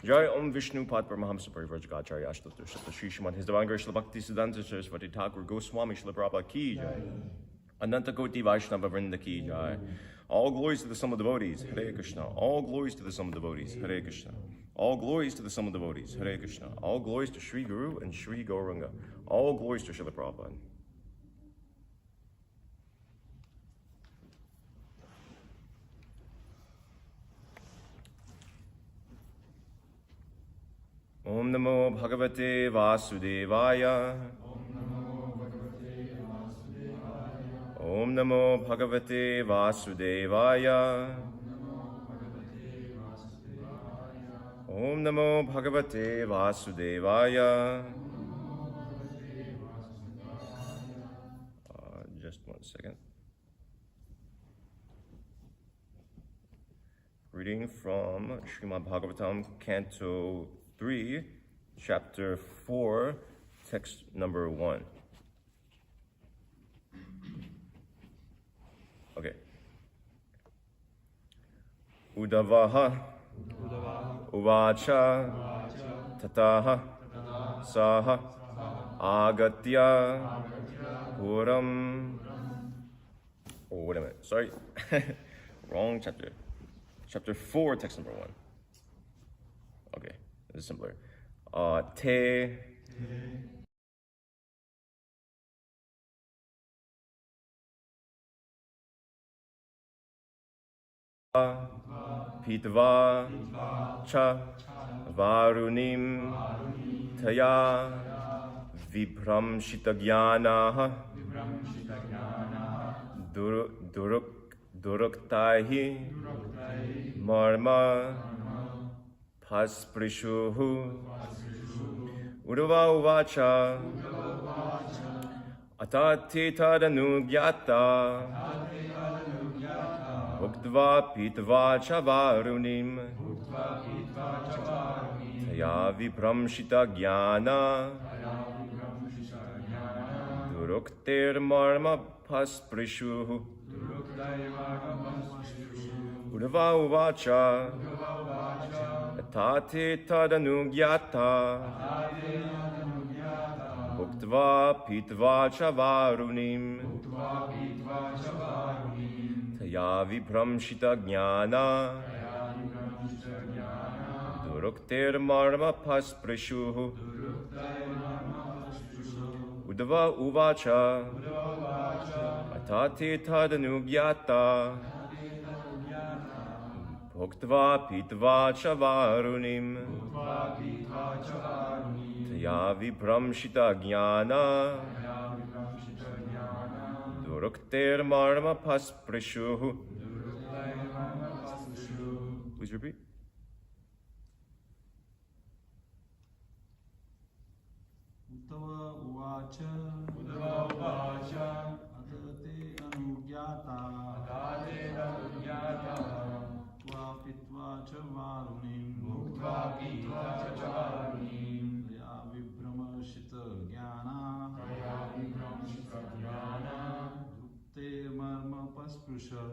Jai Om Vishnu Pad Paramahamsa Parivrajagacharya Ashtatar Shata Shri Srimad His Divine Grace Srila Bhakti Siddhanta Saraswati Thakur Goswami Srila Prabhupada Ki Jai. Ananta Koti Vaishnava Vrinda Ki Jai. All glories to the sum of devotees, Hare Krishna. All glories to the sum of devotees, Hare Krishna. All glories to the sum of devotees, Hare Krishna. All glories to Sri Guru and Sri Gauranga. All glories to Srila Prabhupada. Om Namo Bhagavate Vasudevaya. Om Namo Bhagavate Vasudevaya. Om Namo Bhagavate Vasudevaya. Just 1 second. Reading from Srimad Bhagavatam, Canto 3, Chapter 4, Text number 1. Okay. Udavaha Uvacha Tataha Saha Agatya Puram. Oh, wait a minute. Sorry. Wrong chapter. Chapter 4, text number 1. Okay, this is simpler. Te Pitva Cha Varunim Taya Vibramshitagyana Duruktahi Marma Pasprishuhu Udava Uvacha Atati Tadanugyata Uktva Pitva Chavarunim Taya Vibramshita Jnana Durukter Marma Pasprishuhu Udava Uvacha Tate Tadanugyata Uktva Pitva Chavarunim Taya Vibramshita Jnana Durukter Marma Pasprishuhu Udava Uvacha Tate Tadanugyata Uktva Pitva Chavarunim Taya Vibramshita Jnana Durukter Marma Pasprishuhu. Please repeat. Uddhava Uvacha Atate Anugyata Pitva Chavarunim Taya Vibramshita Jnana Durukter Marma Pasprisha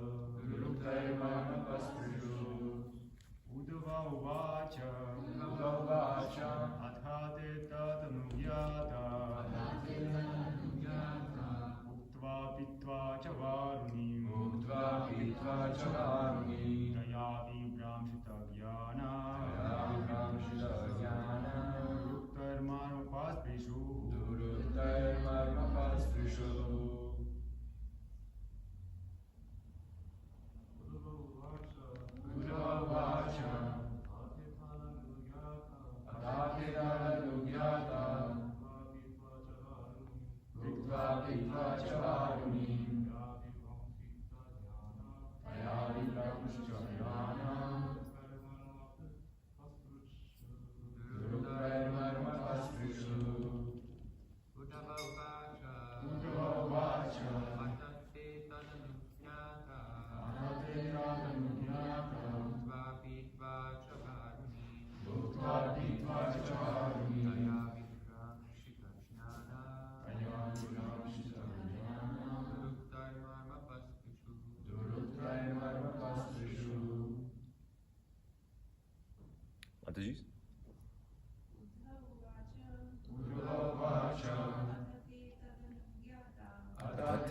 Uddhava Uvacha Atate Tadanugyata Uktva Pitva Chavarunim Taya Vibramshita Jnana Durukter Marma Pasprishu Mataji?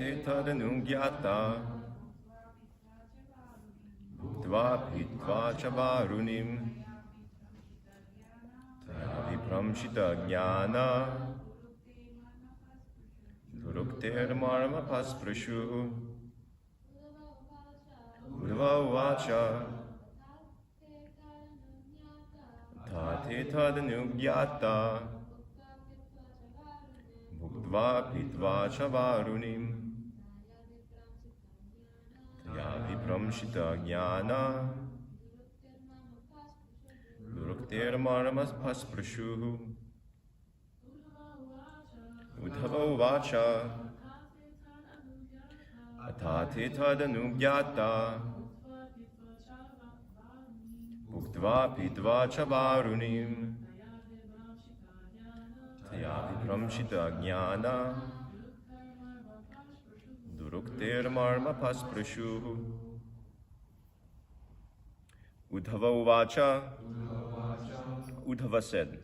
Tate tadanungyata Bhuktva pitva chavarunim Vipramshita jnana Durukter marma pasprashu Udava vacha Tate tadanungyata Bhuktva pitva chavarunim Vipramshita jnana Durukter marma pasprashu Udhava vacha Atate tadanungyata Bhuktva pitva chavarunim Taya vipramshita jnana Durukter marma pasprashu Udhava vacha Udhava said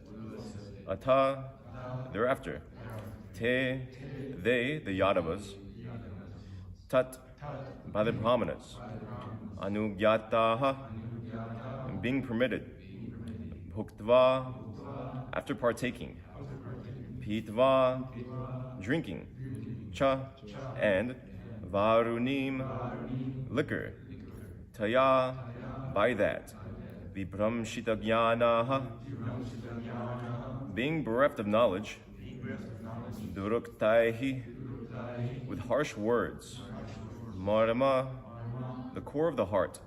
Ata thereafter Te, they, the Yadavas, Tat, by the Brahmanas, Anugyataha, being permitted, Bhuktva, after partaking, Pitva, drinking, Cha, and Varunim, liquor, Taya, by that, Vipramshita jnanaha, being bereft of knowledge, Duruktaihi, with harsh words, Marma, the core of the heart,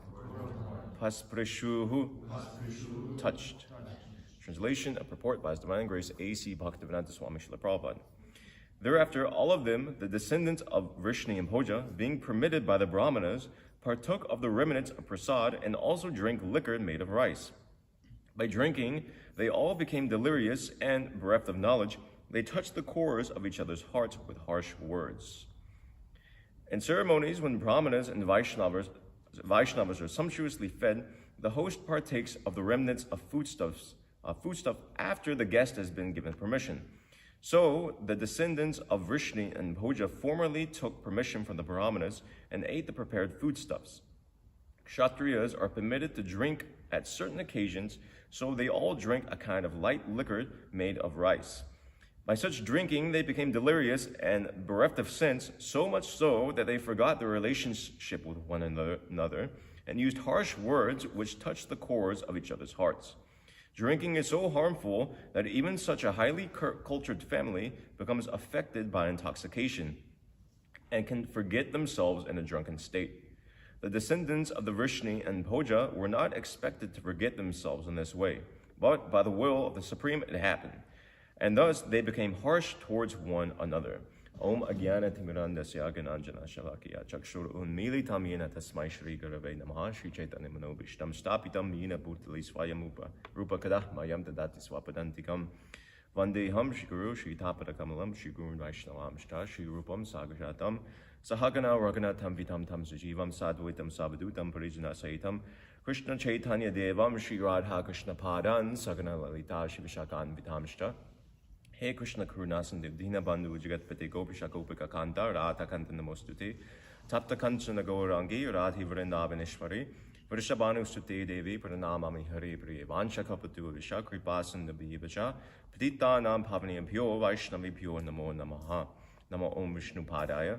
Pasprishuhu, touched. Translation and purport by His Divine Grace A.C. Bhaktivedanta Swami Srila Prabhupada. Thereafter, all of them, the descendants of Vrishni and Bhoja, being permitted by the Brahmanas, partook of the remnants of prasad and also drank liquor made of rice. By drinking, they all became delirious and, bereft of knowledge, they touched the cores of each other's hearts with harsh words. In ceremonies, when Brahmanas and Vaishnavas are sumptuously fed, the host partakes of the remnants of foodstuff after the guest has been given permission. So, the descendants of Vrishni and Bhoja formerly took permission from the Brahmanas and ate the prepared foodstuffs. Kshatriyas are permitted to drink at certain occasions, so they all drank a kind of light liquor made of rice. By such drinking, they became delirious and bereft of sense, so much so that they forgot their relationship with one another and used harsh words which touched the cores of each other's hearts. Drinking is so harmful that even such a highly cultured family becomes affected by intoxication and can forget themselves in a drunken state. The descendants of the Vrishni and Bhoja were not expected to forget themselves in this way, but by the will of the Supreme it happened. And thus they became harsh towards one another. Om Agyana Timirandasya Gananjana Shalakya Chakshur Unmilitam Yena Tasmai Shri Gurave Namaha Shri Chaitanya Manobishtam Stapitam Yena Bhutali Swayamupa Rupa Kadah Mayam Tadati Swapadantikam Vandeham Shri Guru Shri Tapada Kamalam Shri Guru Vaishnavam Shta Shri Rupam Sagajatam Sahagana Raganatam Vitam Tam Sajivam Sadvaitam Savadutam Parijana Saitam Krishna Chaitanya Devam Shri Radha Krishna Padan Sagana Lalita Shri Vishakan Vitam Shta He Krishna Karunasandev Dina Bandhu Jagatpate Gopisha Gopika Kanta Radha Kanta Namostute Tapta Kanchana Gaurangi Radhi Vrindavaneshwari Vrishabhanu Sute Devi Pranamami Hare Priya Vansha Kapatu Visha Kripasan Nabhivacha Patita Nam Pavaniyam Pyo Vaishnavi Pyo Namo Namaha Namo Om Vishnu Padaya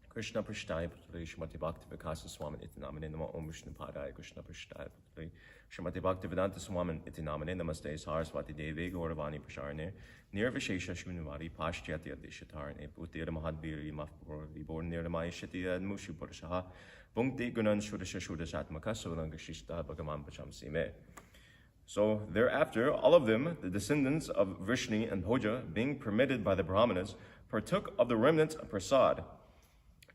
Krishna Prishtaya Putri Shrimati Bhakti Vikasa Swamin Itinamane Namo Om Vishnu Padaya Krishna Prishtaya Putri Shrimati Bhakti Vedanta Swamin Itinamane Namaste Saraswati Devi Gauravani Prasharne Nirvishesha Shunvari Pashyatya Dishatarne Putir Mahadviri Mafpur Vibor Nirmai Shatiya Mushu Purashaha Punkti Gunan Shudasha Shudasatmaka Solangashista Bhagaman Pacham Sime. So thereafter, all of them, the descendants of Vrishni and Bhoja, being permitted by the Brahmanas, partook of the remnants of prasad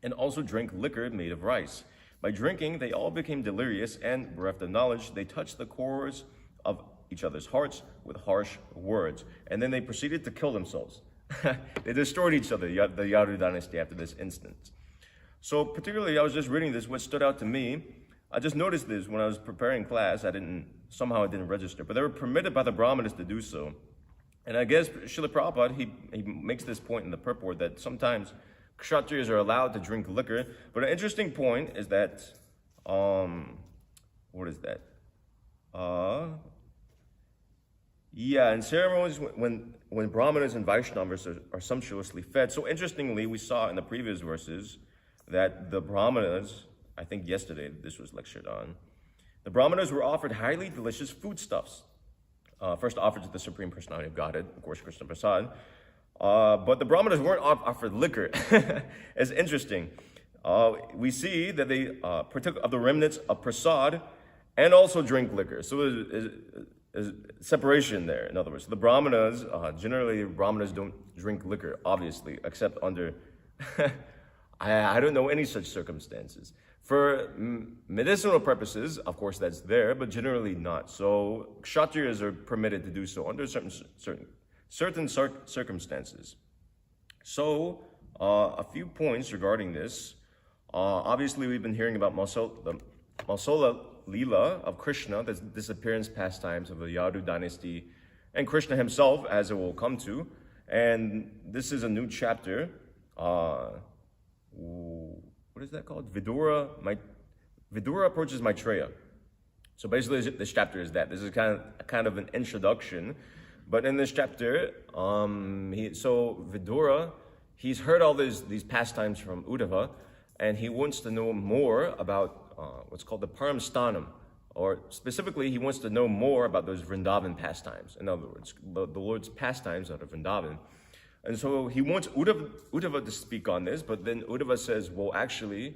and also drank liquor made of rice. By drinking, they all became delirious and, bereft of knowledge, they touched the cores of each other's hearts with harsh words. And then they proceeded to kill themselves. They destroyed each other, the Yadu dynasty, after this instance. So particularly, I was just reading this, what stood out to me, I just noticed this when I was preparing class. Somehow I didn't register, but they were permitted by the Brahmanas to do so. And I guess Srila Prabhupada, he makes this point in the purport that sometimes Kshatriyas are allowed to drink liquor. But an interesting point is that, what is that? In ceremonies when Brahmanas and Vaishnavas are sumptuously fed. So interestingly, we saw in the previous verses that the Brahmanas, I think yesterday this was lectured on, the Brahmanas were offered highly delicious foodstuffs. First offered to the Supreme Personality of Godhead, of course, Krishna Prasad. But the Brahmanas weren't offered liquor. It's interesting. We see that they partook of the remnants of prasad and also drink liquor. So there's separation there. In other words, the Brahmanas, generally Brahmanas don't drink liquor, obviously, except under, I don't know any such circumstances. For medicinal purposes, of course, that's there, but generally not. So Kshatriyas are permitted to do so under certain circumstances. So a few points regarding this. Obviously, we've been hearing about the Mausala Leela of Krishna, the disappearance pastimes of the Yadu dynasty, and Krishna himself, as it will come to. And this is a new chapter. What is that called? Vidura approaches Maitreya. So basically, this chapter is that. This is kind of an introduction. But in this chapter, Vidura, he's heard all these pastimes from Uddhava, and he wants to know more about what's called the Paramstanam, or specifically, he wants to know more about those Vrindavan pastimes. In other words, the Lord's pastimes out of Vrindavan. And so he wants Uddhava to speak on this, but then Uddhava says, well, actually,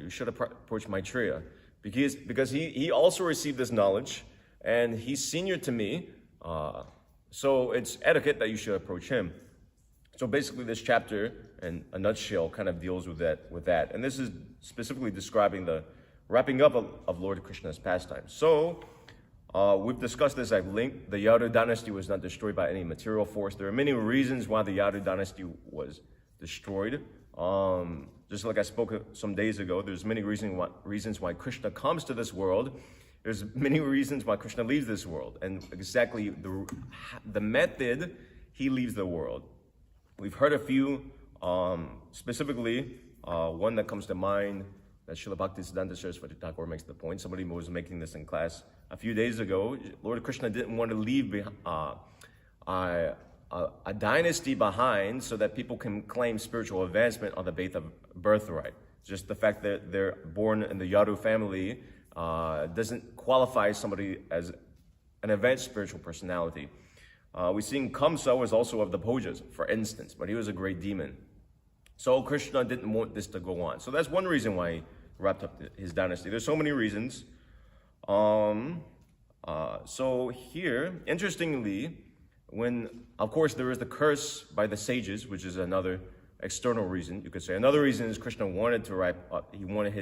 you should approach Maitreya, because he also received this knowledge, and he's senior to me, so it's etiquette that you should approach him. So basically, this chapter, in a nutshell, kind of deals with that. And this is specifically describing the wrapping up of Lord Krishna's pastimes. So we've discussed this at length. The Yadu dynasty was not destroyed by any material force. There are many reasons why the Yadu dynasty was destroyed. Just like I spoke some days ago, there's many reasons why Krishna comes to this world. There's many reasons why Krishna leaves this world, and exactly the method he leaves the world. We've heard a few, specifically one that comes to mind that Srila Bhaktisiddhanta Saraswati Thakur makes the point. Somebody was making this in class a few days ago. Lord Krishna didn't want to leave a dynasty behind so that people can claim spiritual advancement on the base of birthright. Just the fact that they're born in the Yadu family doesn't qualify somebody as an advanced spiritual personality. We see Kamsa was also of the Bhojas, for instance, but he was a great demon. So Krishna didn't want this to go on. So that's one reason why he wrapped up his dynasty. There's so many reasons. So here, interestingly, of course, there is the curse by the sages, which is another external reason, you could say. Another reason is Krishna wanted to wrap up, he wanted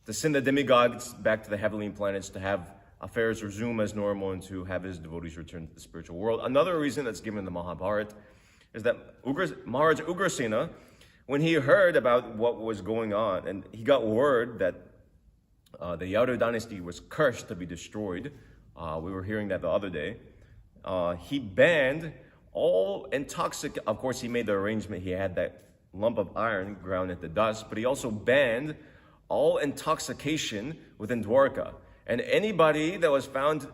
to send the demigods back to the heavenly planets to have affairs resume as normal and to have his devotees return to the spiritual world. Another reason that's given in the Mahabharata is that Maharaj Ugrasena, when he heard about what was going on, and he got word that the Yadu dynasty was cursed to be destroyed, we were hearing that the other day, he banned all intoxicant. Of course, he made the arrangement, he had that lump of iron ground into dust, but he also banned all intoxication within Dwarka. And anybody that was found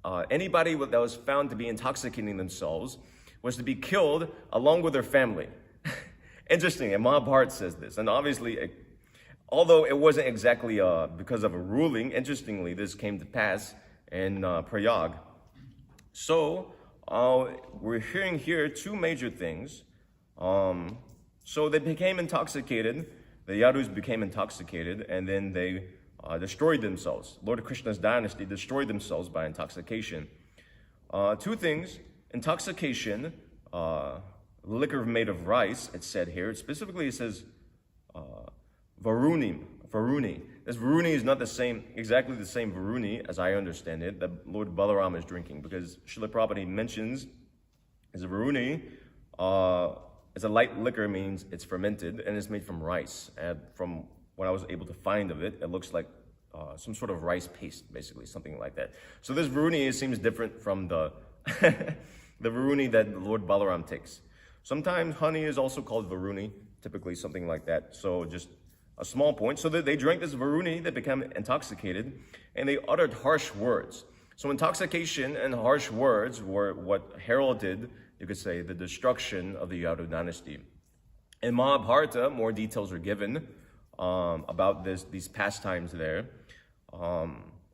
to be intoxicating themselves was to be killed along with their family. Interesting, and Mahabharata says this. And obviously, although it wasn't exactly because of a ruling, interestingly, this came to pass in Prayag. So, we're hearing here two major things. So they became intoxicated, the Yadus became intoxicated, and then they destroyed themselves. Lord Krishna's dynasty destroyed themselves by intoxication. Two things, intoxication, liquor made of rice, it's said here. Specifically, it says Varuni. This Varuni is not exactly the same Varuni, as I understand it, that Lord Balaram is drinking, because Srila Prabhupada mentions as a Varuni, as a light liquor means it's fermented and it's made from rice. And from what I was able to find of it, it looks like some sort of rice paste, basically, something like that. So this Varuni seems different from the the Varuni that Lord Balaram takes. Sometimes honey is also called Varuni, typically something like that. So just a small point. So they drank this Varuni, they became intoxicated, and they uttered harsh words. So intoxication and harsh words were what heralded, you could say, the destruction of the Yadu dynasty. In Mahabharata, more details are given about these pastimes there.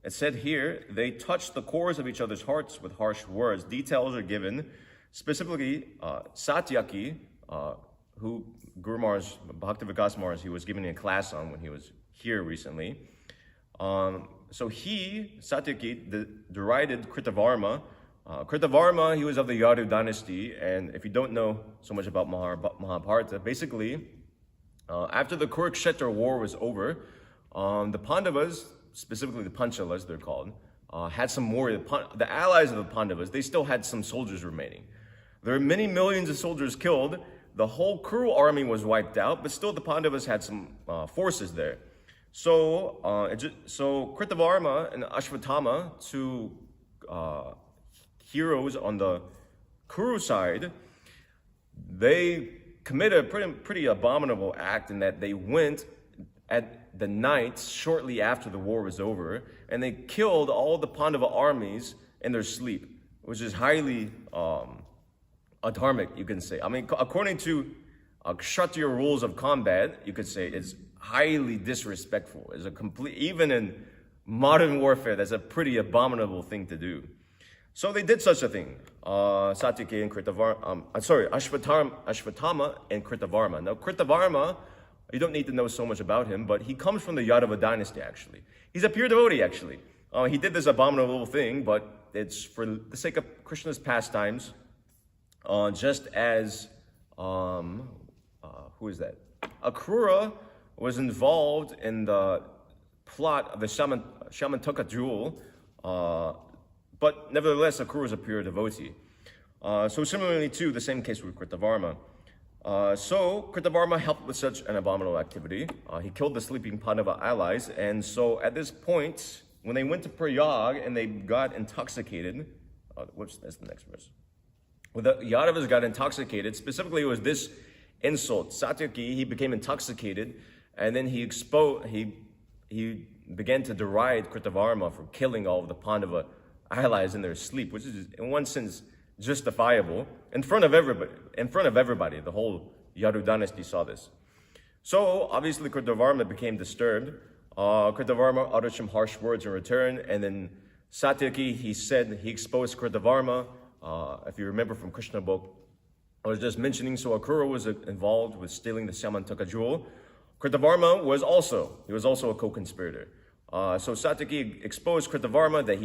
It said here, they touched the cores of each other's hearts with harsh words. Details are given, specifically Satyaki, who Guru Maharaj, Bhaktivikas Maharaj, he was giving a class on when he was here recently. So he, Satyaki, derided Kritavarma. Kritavarma, he was of the Yadu dynasty, and if you don't know so much about Mahabharata, basically, after the Kurukshetra war was over, the Pandavas, specifically the Panchalas they're called, had some more, the allies of the Pandavas, they still had some soldiers remaining. There were many millions of soldiers killed. The whole Kuru army was wiped out, but still the Pandavas had some forces there. So Kritavarma and Ashwatthama, two heroes on the Kuru side, they committed a pretty abominable act in that they went at the night shortly after the war was over, and they killed all the Pandava armies in their sleep, which is highly adharmic, you can say. I mean, according to Kshatriya rules of combat, you could say it's highly disrespectful. It's a complete, even in modern warfare, that's a pretty abominable thing to do. So they did such a thing. Satyaki and Ashwatthama and Kritavarma. Now, Kritavarma, you don't need to know so much about him, but he comes from the Yadava dynasty, actually. He's a pure devotee, actually. He did this abominable thing, but it's for the sake of Krishna's pastimes, just as, who is that? Akrura was involved in the plot of the Shamantaka jewel, but nevertheless, Akrura is a pure devotee. So similarly too, the same case with Kritavarma. So Kritavarma helped with such an abominable activity. He killed the sleeping Pandava allies, and so at this point, when they went to Prayag and they got intoxicated, that's the next verse. When the Yadavas got intoxicated, specifically it was this insult. Satyaki, he became intoxicated, and then he began to deride Kritavarma for killing all of the Pandava allies in their sleep, which is in one sense justifiable in front of everybody. The whole Yadu dynasty saw this. So obviously Kritavarma became disturbed. Kritavarma uttered some harsh words in return, and then Satyaki, he exposed Kritavarma. If you remember from Krishna book, I was just mentioning, so Akrura was involved with stealing the Samantaka jewel. Kritavarma was also a co-conspirator. So Satyaki exposed Kritavarma that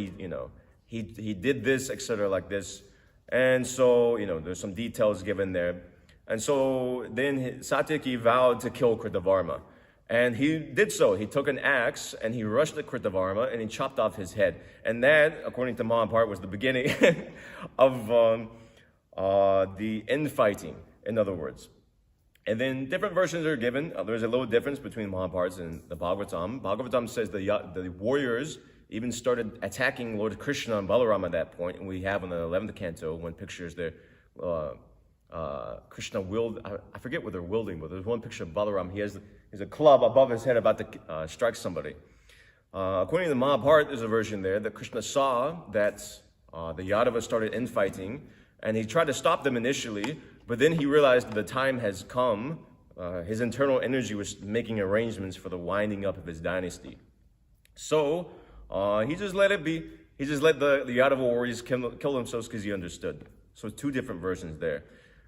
he did this, etc. like this. And so, there's some details given there. And so then Satyaki vowed to kill Kritavarma. And he did so. He took an axe and he rushed at Kritavarma and he chopped off his head. And that, according to Mahabharata, was the beginning of the infighting, in other words. And then different versions are given. There's a little difference between Mahabharata and the Bhagavatam. Bhagavatam says the warriors even started attacking Lord Krishna and Balaram at that point. And we have in the 11th canto, one picture is there, Krishna I forget what they're wielding, but there's one picture of Balaram. He has a club above his head about to strike somebody. According to the Mahabharata, there's a version there that Krishna saw that the Yadavas started infighting, and he tried to stop them initially, but then he realized that the time has come. His internal energy was making arrangements for the winding up of his dynasty. So he just let it be. He just let the Yadava warriors kill themselves because he understood. So two different versions there.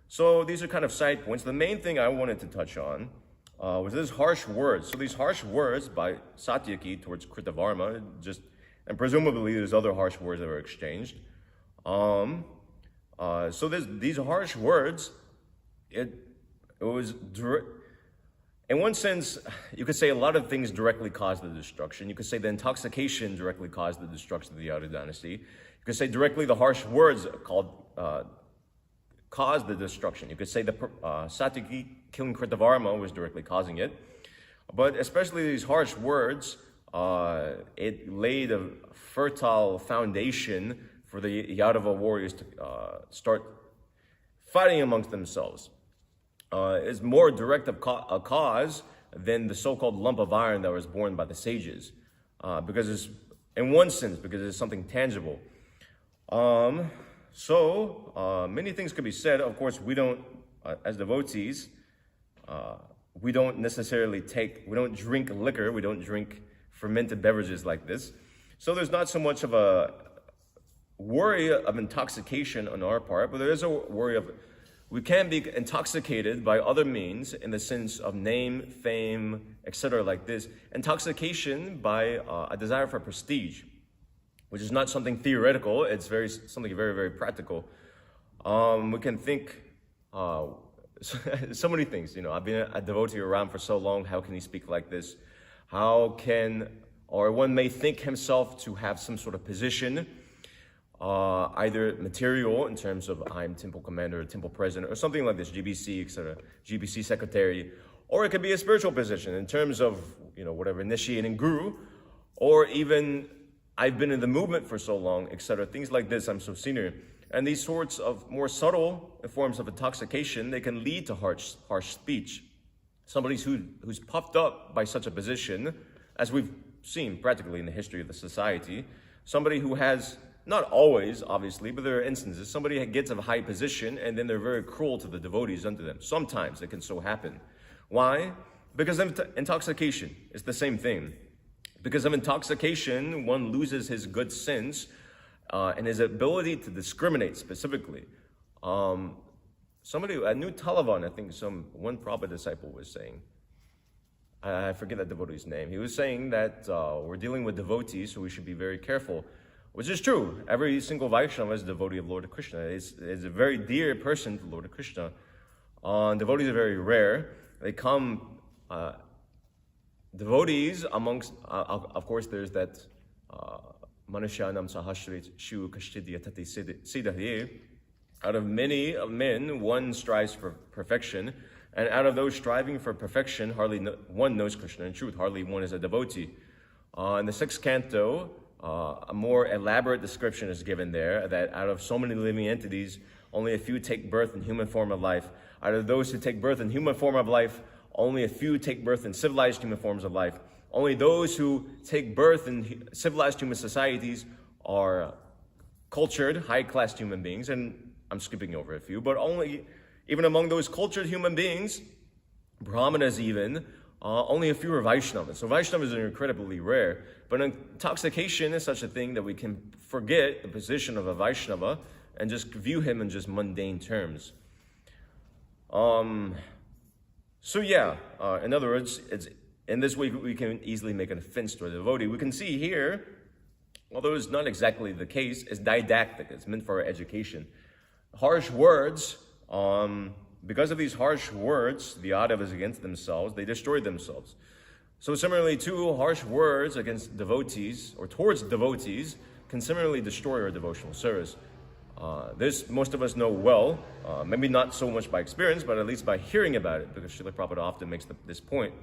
So these are kind of side points. The main thing I wanted to touch on was these harsh words. So these harsh words by Satyaki towards Kritavarma, and presumably there's other harsh words that were exchanged. So these harsh words, it was, in one sense, you could say a lot of things directly caused the destruction. You could say the intoxication directly caused the destruction of the Yadu dynasty. You could say directly the harsh words caused the destruction. You could say the Satyaki killing Kritavarma was directly causing it. But especially these harsh words, it laid a fertile foundation for the Yadava warriors to start fighting amongst themselves. is more direct of a cause than the so-called lump of iron that was born by the sages, because it's, in one sense, because it's something tangible. So many things could be said. Of course, we don't, as devotees, we don't necessarily we don't drink liquor, we don't drink fermented beverages like this. So there's not so much of a worry of intoxication on our part, but there is a worry of, we can be intoxicated by other means in the sense of name, fame, etc. like this. Intoxication by a desire for prestige, which is not something theoretical, it's something very, very practical. We can think so many things. I've been a devotee around for so long, how can he speak like this? Or one may think himself to have some sort of position, either material in terms of I'm temple commander, temple president, or something like this, GBC, etc., GBC secretary, or it could be a spiritual position in terms of, whatever, initiating guru, or even I've been in the movement for so long, etc., things like this, I'm so senior. And these sorts of more subtle forms of intoxication, they can lead to harsh speech. Somebody who's puffed up by such a position, as we've seen practically in the history of the society, somebody who has, not always, obviously, but there are instances, somebody gets a high position and then they're very cruel to the devotees under them. Sometimes it can so happen. Why? Because of intoxication. It's the same thing. Because of intoxication, one loses his good sense and his ability to discriminate specifically. A new Talavan, I think one Prabhupada disciple was saying, I forget that devotee's name. He was saying that we're dealing with devotees, so we should be very careful, which is true. Every single Vaishnava is a devotee of Lord Krishna. Is a very dear person to Lord Krishna. Devotees are very rare. They come, devotees amongst, of course, there's that Manusyanam Sahasrit Shu Kashtidya Tati Siddhaye. Out of many men, one strives for perfection. And out of those striving for perfection, hardly one knows Krishna in truth. Hardly one is a devotee. In the 6th canto, a more elaborate description is given there, that out of so many living entities, only a few take birth in human form of life. Out of those who take birth in human form of life, only a few take birth in civilized human forms of life. Only those who take birth in civilized human societies are cultured, high-class human beings. And I'm skipping over a few, but even among those cultured human beings, Brahmanas even, only a few are Vaishnavas. So Vaishnavas are incredibly rare. But intoxication is such a thing that we can forget the position of a Vaishnava and just view him in just mundane terms. In other words, in this way we can easily make an offense to a devotee. We can see here, although it's not exactly the case, it's didactic. It's meant for our education. Harsh words, because of these harsh words, the Yadavas against themselves, they destroyed themselves. So similarly, too, harsh words against devotees, or towards devotees, can similarly destroy our devotional service. This most of us know well, maybe not so much by experience, but at least by hearing about it, because Srila Prabhupada often makes this point.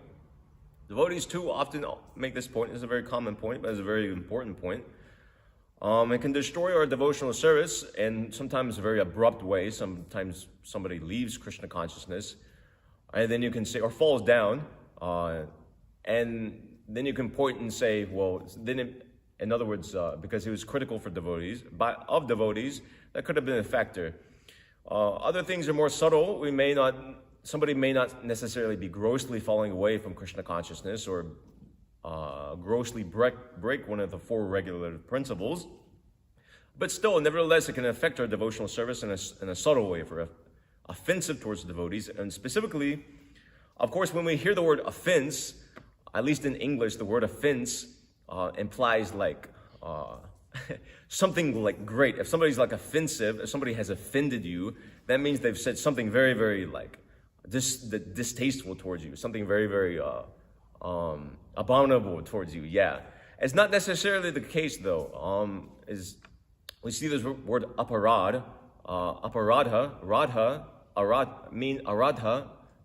Devotees, too, often make this point. It's a very common point, but it's a very important point. It can destroy our devotional service in sometimes a very abrupt way. Sometimes somebody leaves Krishna consciousness, and then you can say, or falls down, and then you can point and say, well, in other words, because he was critical for devotees, of devotees, that could have been a factor. Other things are more subtle. Somebody may not necessarily be grossly falling away from Krishna consciousness or grossly break one of the 4 regulative principles, but still, nevertheless, it can affect our devotional service in a subtle way, for offensive towards devotees. And specifically, of course, when we hear the word offense, at least in English, the word offense implies like something like great. If somebody's like offensive, if somebody has offended you, that means they've said something very, very like distasteful towards you, something very, very abominable towards you. Yeah, it's not necessarily the case though. We see this word aparadha, aradha,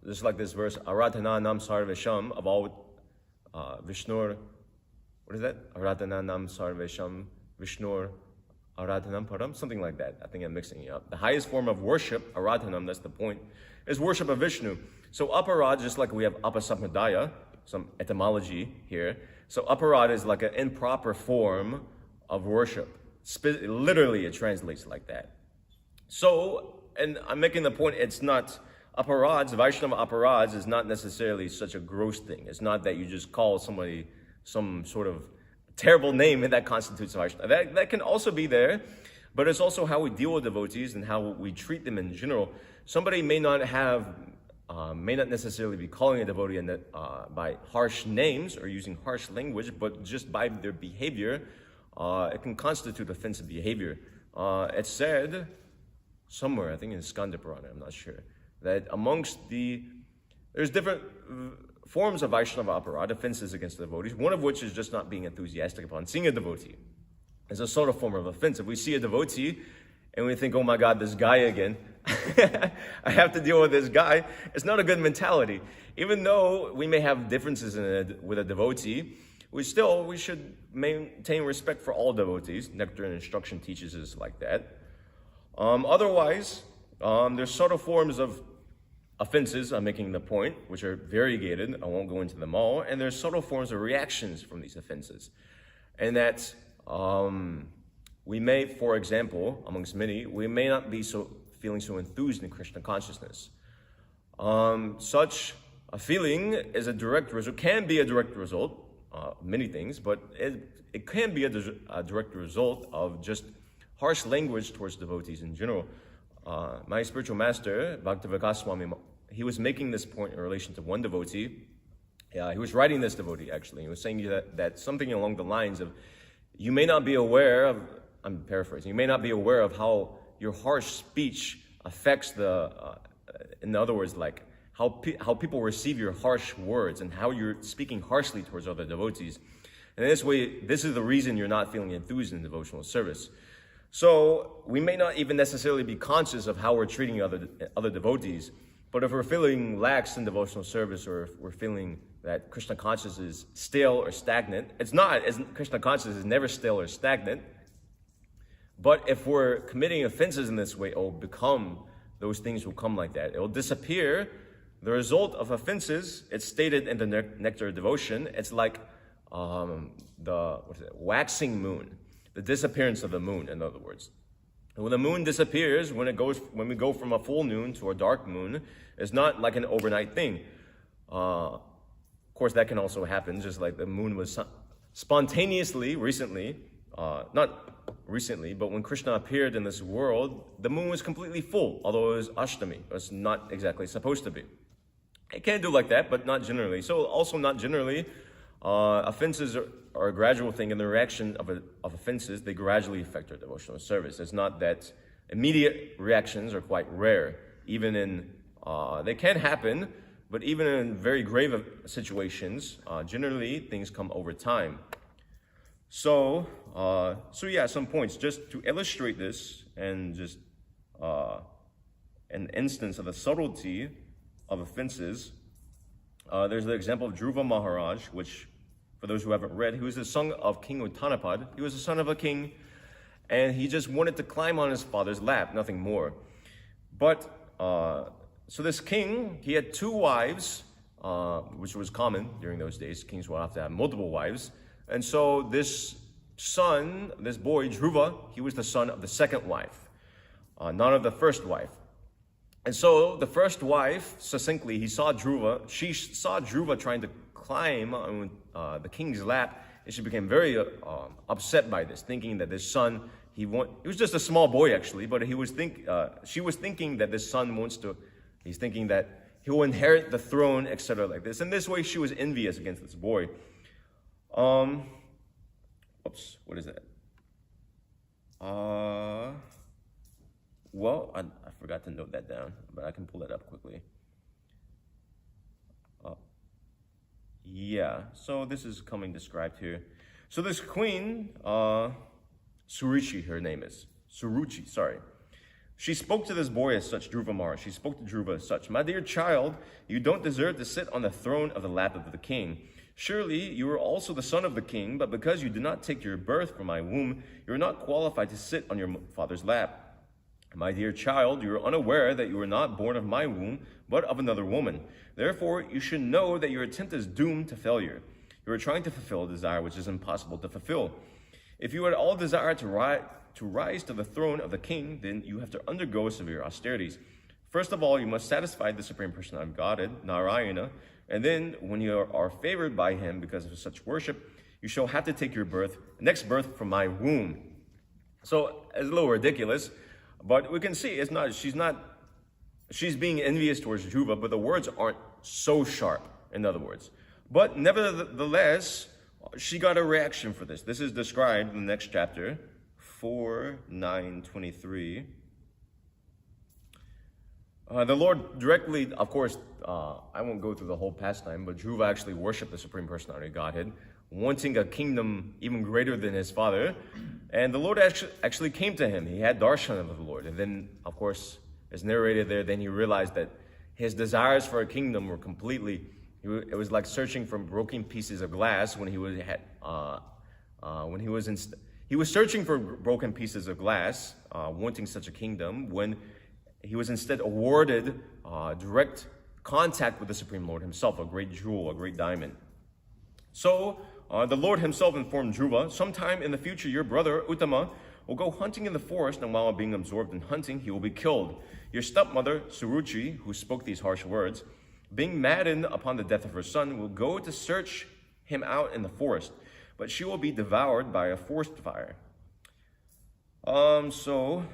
just like this verse, aradhana nam sarvesham, of all Vishnur, what is that? Aradhana nam sarvesham Vishnur Aradhanam Param, something like that. I think I'm mixing it up. The highest form of worship, Aradhanam, that's the point, is worship of Vishnu. So aparad, just like we have apasamadaya, some etymology here. So aparad is like an improper form of worship. Literally, it translates like that. So, and I'm making the point, it's not aparads, Vaishnava aparads is not necessarily such a gross thing. It's not that you just call somebody some sort of terrible name and that constitutes Vaishnava. That can also be there, but it's also how we deal with devotees and how we treat them in general. Somebody may not necessarily be calling a devotee by harsh names or using harsh language, but just by their behavior, it can constitute offensive behavior. It's said somewhere, I think in Skanda Purana, I'm not sure, that there's different forms of Vaishnava aparad, offenses against the devotees, one of which is just not being enthusiastic upon seeing a devotee. It's a sort of form of offense. If we see a devotee and we think, oh my God, this guy again, I have to deal with this guy, it's not a good mentality. Even though we may have differences with a devotee, we should maintain respect for all devotees. Nectar and Instruction teaches us like that. Otherwise, there's subtle forms of offenses, I'm making the point, which are variegated. I won't go into them all. And there's subtle forms of reactions from these offenses. And that we may, for example, amongst many, we may not be feeling so enthused in Krishna consciousness. Such a feeling is can be a direct result of many things, but it can be a direct result of just harsh language towards devotees in general. My spiritual master, Bhaktivedanta Swami, he was making this point in relation to one devotee. He was writing this devotee, actually. He was saying that something along the lines of, you may not be aware of, I'm paraphrasing, you may not be aware of how your harsh speech affects in other words, like how people receive your harsh words and how you're speaking harshly towards other devotees. And in this way, this is the reason you're not feeling enthused in devotional service. So we may not even necessarily be conscious of how we're treating other devotees, but if we're feeling lax in devotional service, or if we're feeling that Krishna consciousness is stale or stagnant, Krishna consciousness is never stale or stagnant, but if we're committing offenses in this way, those things will come like that. It will disappear. The result of offenses, it's stated in the Nectar of Devotion, it's like waxing moon. The disappearance of the moon, in other words. And when the moon disappears, when we go from a full moon to a dark moon, it's not like an overnight thing. Of course, that can also happen, just like the moon was spontaneously, not recently, but when Krishna appeared in this world, the moon was completely full, although it was Ashtami. It was not exactly supposed to be. It can do like that, but not generally. So also not generally, offenses are a gradual thing, and the reaction of offenses, they gradually affect our devotional service. It's not that immediate reactions are quite rare. They can happen, but even in very grave situations, generally things come over time. So yeah, some points just to illustrate this, and just an instance of the subtlety of offenses. There's the example of Dhruva Maharaj, which, for those who haven't read, he was the son of King Uttanapad. He was the son of a king, and he just wanted to climb on his father's lap, nothing more. But, so this king, he had 2 wives, which was common during those days. Kings would have to have multiple wives. And so this boy, Dhruva, he was the son of the second wife, not of the first wife. And so the first wife, succinctly, she saw Dhruva trying to climb on the king's lap, and she became very upset by this, thinking that this son, he was just a small boy actually, but she was thinking that this son he's thinking that he will inherit the throne, etc. like this. In this way, she was envious against this boy. Oops, what is that? Well, I forgot to note that down, but I can pull that up quickly. Yeah, so this is coming described here. So this queen, Suruchi, her name is. Suruchi, sorry. She spoke to this boy as such, Dhruva Maharaj. She spoke to Dhruva as such. My dear child, you don't deserve to sit on the throne of the lap of the king. Surely you are also the son of the king, but because you did not take your birth from my womb, you are not qualified to sit on your father's lap. My dear child, you are unaware that you were not born of my womb, but of another woman. Therefore, you should know that your attempt is doomed to failure. You are trying to fulfill a desire which is impossible to fulfill. If you at all desire to rise to the throne of the king, then you have to undergo severe austerities. First of all, you must satisfy the Supreme Personality of Godhead, Narayana, and then when you are favored by him because of such worship, you shall have to take your next birth from my womb. So it's a little ridiculous, but we can see she's being envious towards Dhruva, but the words aren't so sharp, in other words. But nevertheless, she got a reaction for this. This is described in the next chapter, 4:9-23. The Lord directly, of course, I won't go through the whole pastime, but Dhruva actually worshipped the Supreme Personality of Godhead, wanting a kingdom even greater than his father. And the Lord actually came to him. He had darshan of the Lord. And then, of course, as narrated there, then he realized that his desires for a kingdom were it was like searching for broken pieces of glass when he was searching for broken pieces of glass, wanting such a kingdom, when he was instead awarded direct contact with the Supreme Lord himself, a great jewel, a great diamond. So the Lord himself informed Dhruva, sometime in the future your brother Uttama will go hunting in the forest, and while being absorbed in hunting, he will be killed. Your stepmother, Suruchi, who spoke these harsh words, being maddened upon the death of her son, will go to search him out in the forest, but she will be devoured by a forest fire. So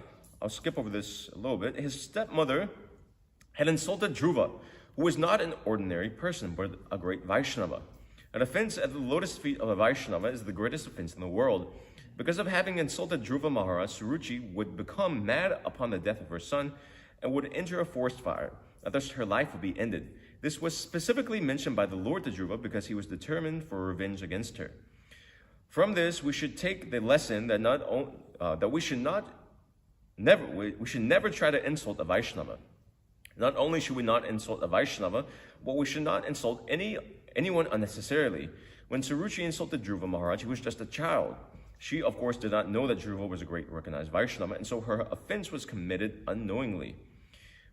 I'll skip over this a little bit. His stepmother had insulted Dhruva, who was not an ordinary person, but a great Vaishnava. An offense at the lotus feet of a Vaishnava is the greatest offense in the world. Because of having insulted Dhruva Maharaj, Suruchi would become mad upon the death of her son and would enter a forest fire. Thus her life would be ended. This was specifically mentioned by the Lord to Dhruva because he was determined for revenge against her. From this, we should take the lesson that we should never try to insult a Vaishnava. Not only should we not insult a Vaishnava, but we should not insult anyone unnecessarily. When Suruchi insulted Dhruva Maharaj, he was just a child. She, of course, did not know that Dhruva was a great recognized Vaishnava, and so her offense was committed unknowingly.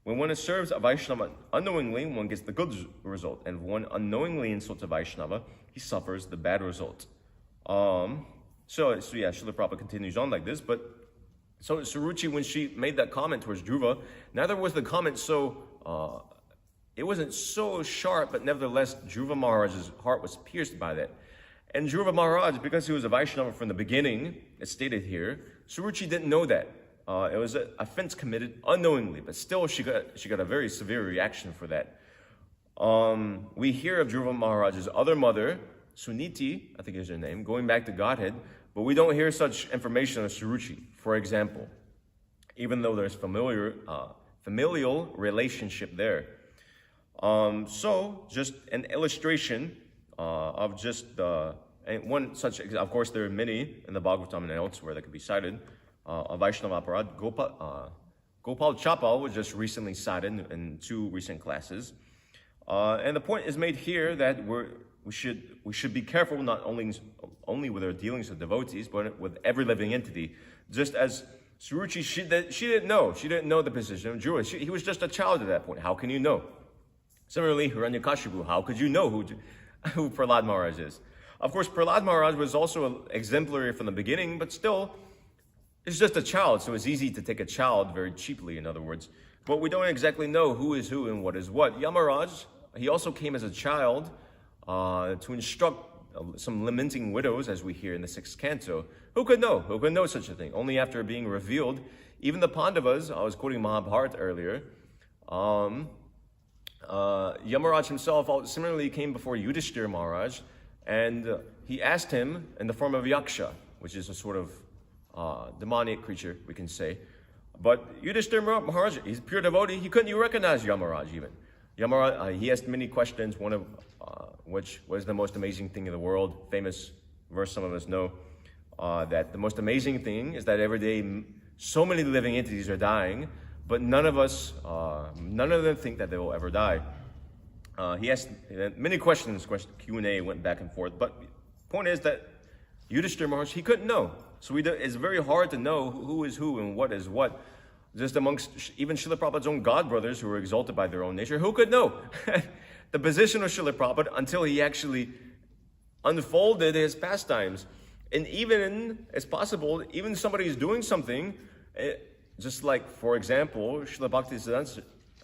When one serves a Vaishnava unknowingly, one gets the good result. And if one unknowingly insults a Vaishnava, he suffers the bad result. So Srila Prabhupada continues on like this. But so Suruchi, when she made that comment towards Dhruva, neither was the comment it wasn't so sharp, but nevertheless, Dhruva Maharaj's heart was pierced by that. And Dhruva Maharaj, because he was a Vaishnava from the beginning, it's stated here, Suruchi didn't know that. It was an offense committed unknowingly, but still she got a very severe reaction for that. We hear of Dhruva Maharaj's other mother, Suniti, I think is her name, going back to Godhead, but we don't hear such information of Suruchi, for example, even though there's familial relationship there. So just an illustration of just and one such, of course there are many in the Bhagavatam and elsewhere that could be cited. A Vaishnava Aparad, Gopal Chapal was just recently cited in 2 recent classes. And the point is made here that we should be careful not only with our dealings with devotees, but with every living entity. Just as Suruchi, she didn't know the position of Dhruva. He was just a child at that point. How can you know? Similarly, Hiranyakashipu, how could you know who Prahlad Maharaj is? Of course, Prahlad Maharaj was also exemplary from the beginning, but still, it's just a child, so it's easy to take a child very cheaply, in other words. But we don't exactly know who is who and what is what. Yamaraj, he also came as a child to instruct some lamenting widows, as we hear in the 6th canto. Who could know? Who could know such a thing? Only after being revealed. Even the Pandavas, I was quoting Mahabharata earlier, Yamaraj himself similarly came before Yudhishthira Maharaj, and he asked him in the form of Yaksha, which is a sort of demonic creature, we can say. But Yudhishthira Maharaj, he's a pure devotee. He couldn't even recognize Yamaraj even. Yamaraj, he asked many questions, one of which was the most amazing thing in the world. Famous verse some of us know, that the most amazing thing is that every day so many living entities are dying, but none of them think that they will ever die. he asked many questions, Q&A went back and forth, but point is that Yudhishthira Maharaj, he couldn't know. So it's very hard to know who is who and what is what. Just amongst even Srila Prabhupada's own god brothers who were exalted by their own nature, who could know the position of Srila Prabhupada until he actually unfolded his pastimes? And even, it's possible, even somebody is doing something, just like, for example, Srila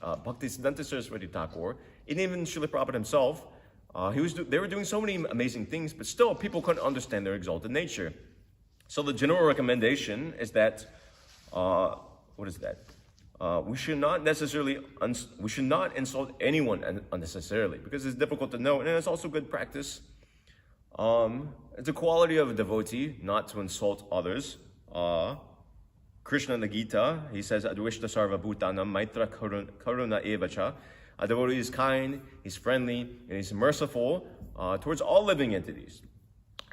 Bhaktisiddhanta Saraswati Thakur, and even Srila Prabhupada himself, they were doing so many amazing things, but still people couldn't understand their exalted nature. So the general recommendation is that, what is that? We should not insult anyone unnecessarily, because it's difficult to know, and it's also good practice. It's a quality of a devotee not to insult others. Krishna in the Gita, he says, Advishta sarva bhutanam maitra karuna evacha. A devotee is kind, he's friendly, and he's merciful towards all living entities.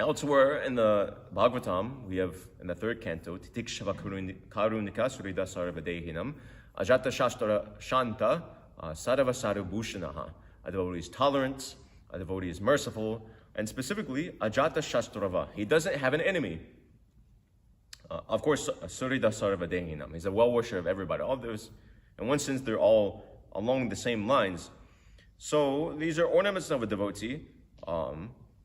Elsewhere in the Bhagavatam, we have in the 3rd canto, Titikshava karunika surida sarva dehinam, ajata shastra shanta sarva saru bhushanaha. A devotee is tolerant, a devotee is merciful, and specifically, ajata shastrava. He doesn't have an enemy. Of course, surida sarva dehinam. He's a well-wisher of everybody. All those, in one sense, they're all along the same lines. So these are ornaments of a devotee.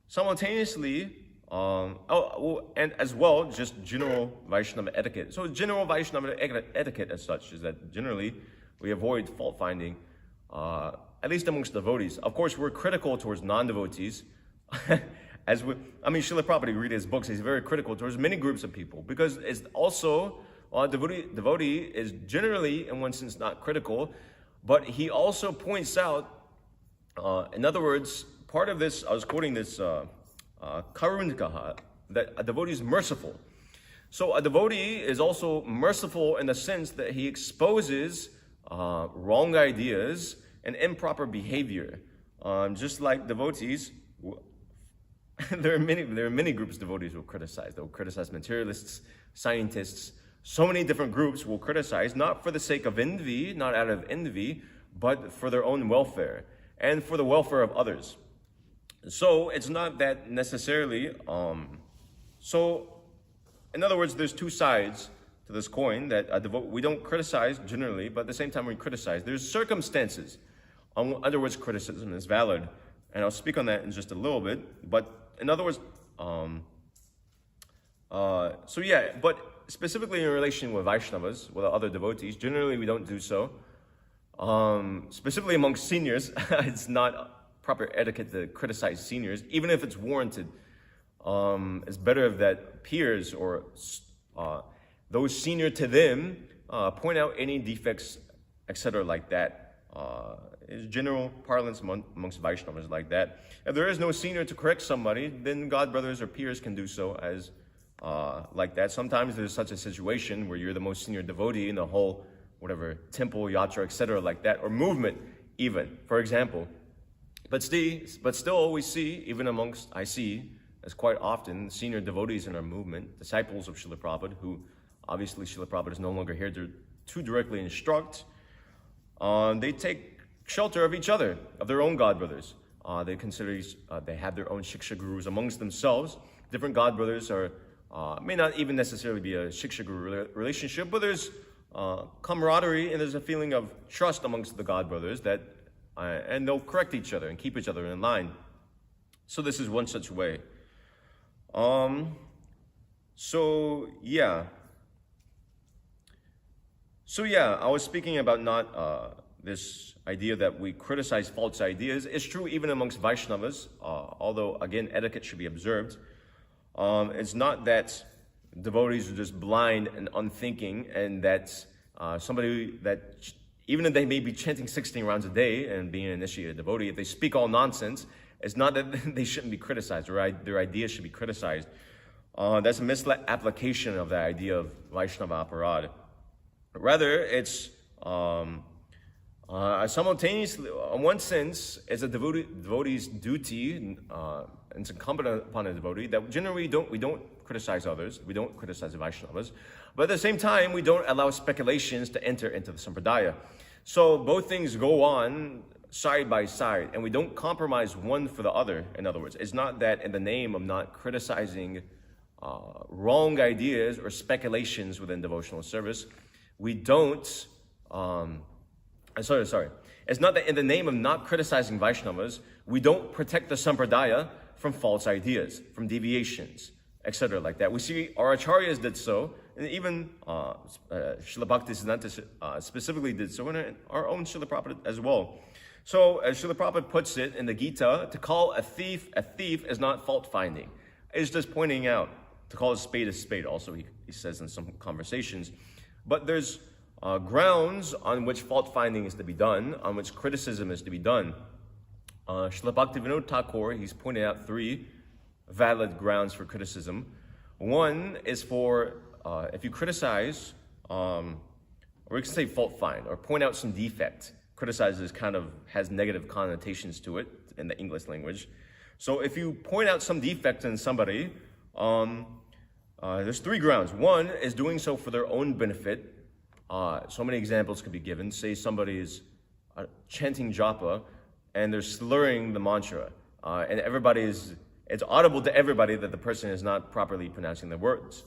Simultaneously, and as well, just general Vaishnava etiquette. So general Vaishnava etiquette as such is that generally we avoid fault finding, at least amongst devotees. Of course, we're critical towards non-devotees. Srila Prabhupada, read his books, he's very critical towards many groups of people, because it's also, devotee is generally, in one sense, not critical, but he also points out, in other words, part of this, I was quoting this, karunikaha, that a devotee is merciful. So a devotee is also merciful in the sense that he exposes wrong ideas and improper behavior. Just like devotees, there are many groups of devotees who will criticize. They'll criticize materialists, scientists. So many different groups will criticize, not for the sake of envy, not out of envy, but for their own welfare and for the welfare of others. So it's not that necessarily, so in other words, there's two sides to this coin, that we don't criticize generally, but at the same time we criticize. There's circumstances under which criticism is valid, and I'll speak on that in just a little bit. But in other words, but specifically in relation with Vaishnavas, with other devotees, generally we don't do so. Specifically amongst seniors, it's not proper etiquette to criticize seniors, even if it's warranted. It's better that peers or those senior to them point out any defects, etc. like that. Is general parlance amongst Vaishnavas like that. If there is no senior to correct somebody, then god brothers or peers can do so as like that. Sometimes there's such a situation where you're the most senior devotee in the whole whatever temple, yatra, etc. like that, or movement even, for example. But still we see, even I see as quite often, senior devotees in our movement, disciples of Srila Prabhupada, who obviously Srila Prabhupada is no longer here to directly instruct. They take shelter of each other, of their own god brothers. They consider they have their own shiksha gurus amongst themselves. Different god brothers may not even necessarily be a shiksha guru relationship, but there's camaraderie and there's a feeling of trust amongst the god brothers and they'll correct each other and keep each other in line. So this is one such way. I was speaking about not this idea that we criticize false ideas. It's true even amongst Vaishnavas, although again etiquette should be observed. It's not that devotees are just blind and unthinking, and that somebody that even if they may be chanting 16 rounds a day and being an initiated devotee, if they speak all nonsense, it's not that they shouldn't be criticized or their ideas should be criticized. That's a misapplication of the idea of Vaishnava aparad. Rather, it's simultaneously, in one sense, it's a devotee's duty, and it's incumbent upon a devotee that generally we don't criticize others, we don't criticize the Vaishnavas, but at the same time, we don't allow speculations to enter into the sampradaya. So both things go on side by side, and we don't compromise one for the other. In other words, it's not that in the name of not criticizing wrong ideas or speculations within devotional service, we don't, sorry. It's not that in the name of not criticizing Vaishnavas, we don't protect the Sampradaya from false ideas, from deviations, etc. like that. We see our acharyas did so, and even Srila Bhaktisiddhanta specifically did so, and our own Srila Prabhupada as well. So, as Srila Prabhupada puts it in the Gita, to call a thief is not fault-finding. It's just pointing out. To call a spade, also he says in some conversations. But there's grounds on which fault-finding is to be done, on which criticism is to be done. Srila Bhaktivinoda Thakur, he's pointed out 3 valid grounds for criticism. One is for, if you criticize, or we can say fault-find, or point out some defect. Criticize is kind of has negative connotations to it in the English language. So if you point out some defect in somebody, there's 3 grounds. One is doing so for their own benefit. So many examples could be given. Say somebody is chanting japa and they're slurring the mantra, and it's audible to everybody that the person is not properly pronouncing the words.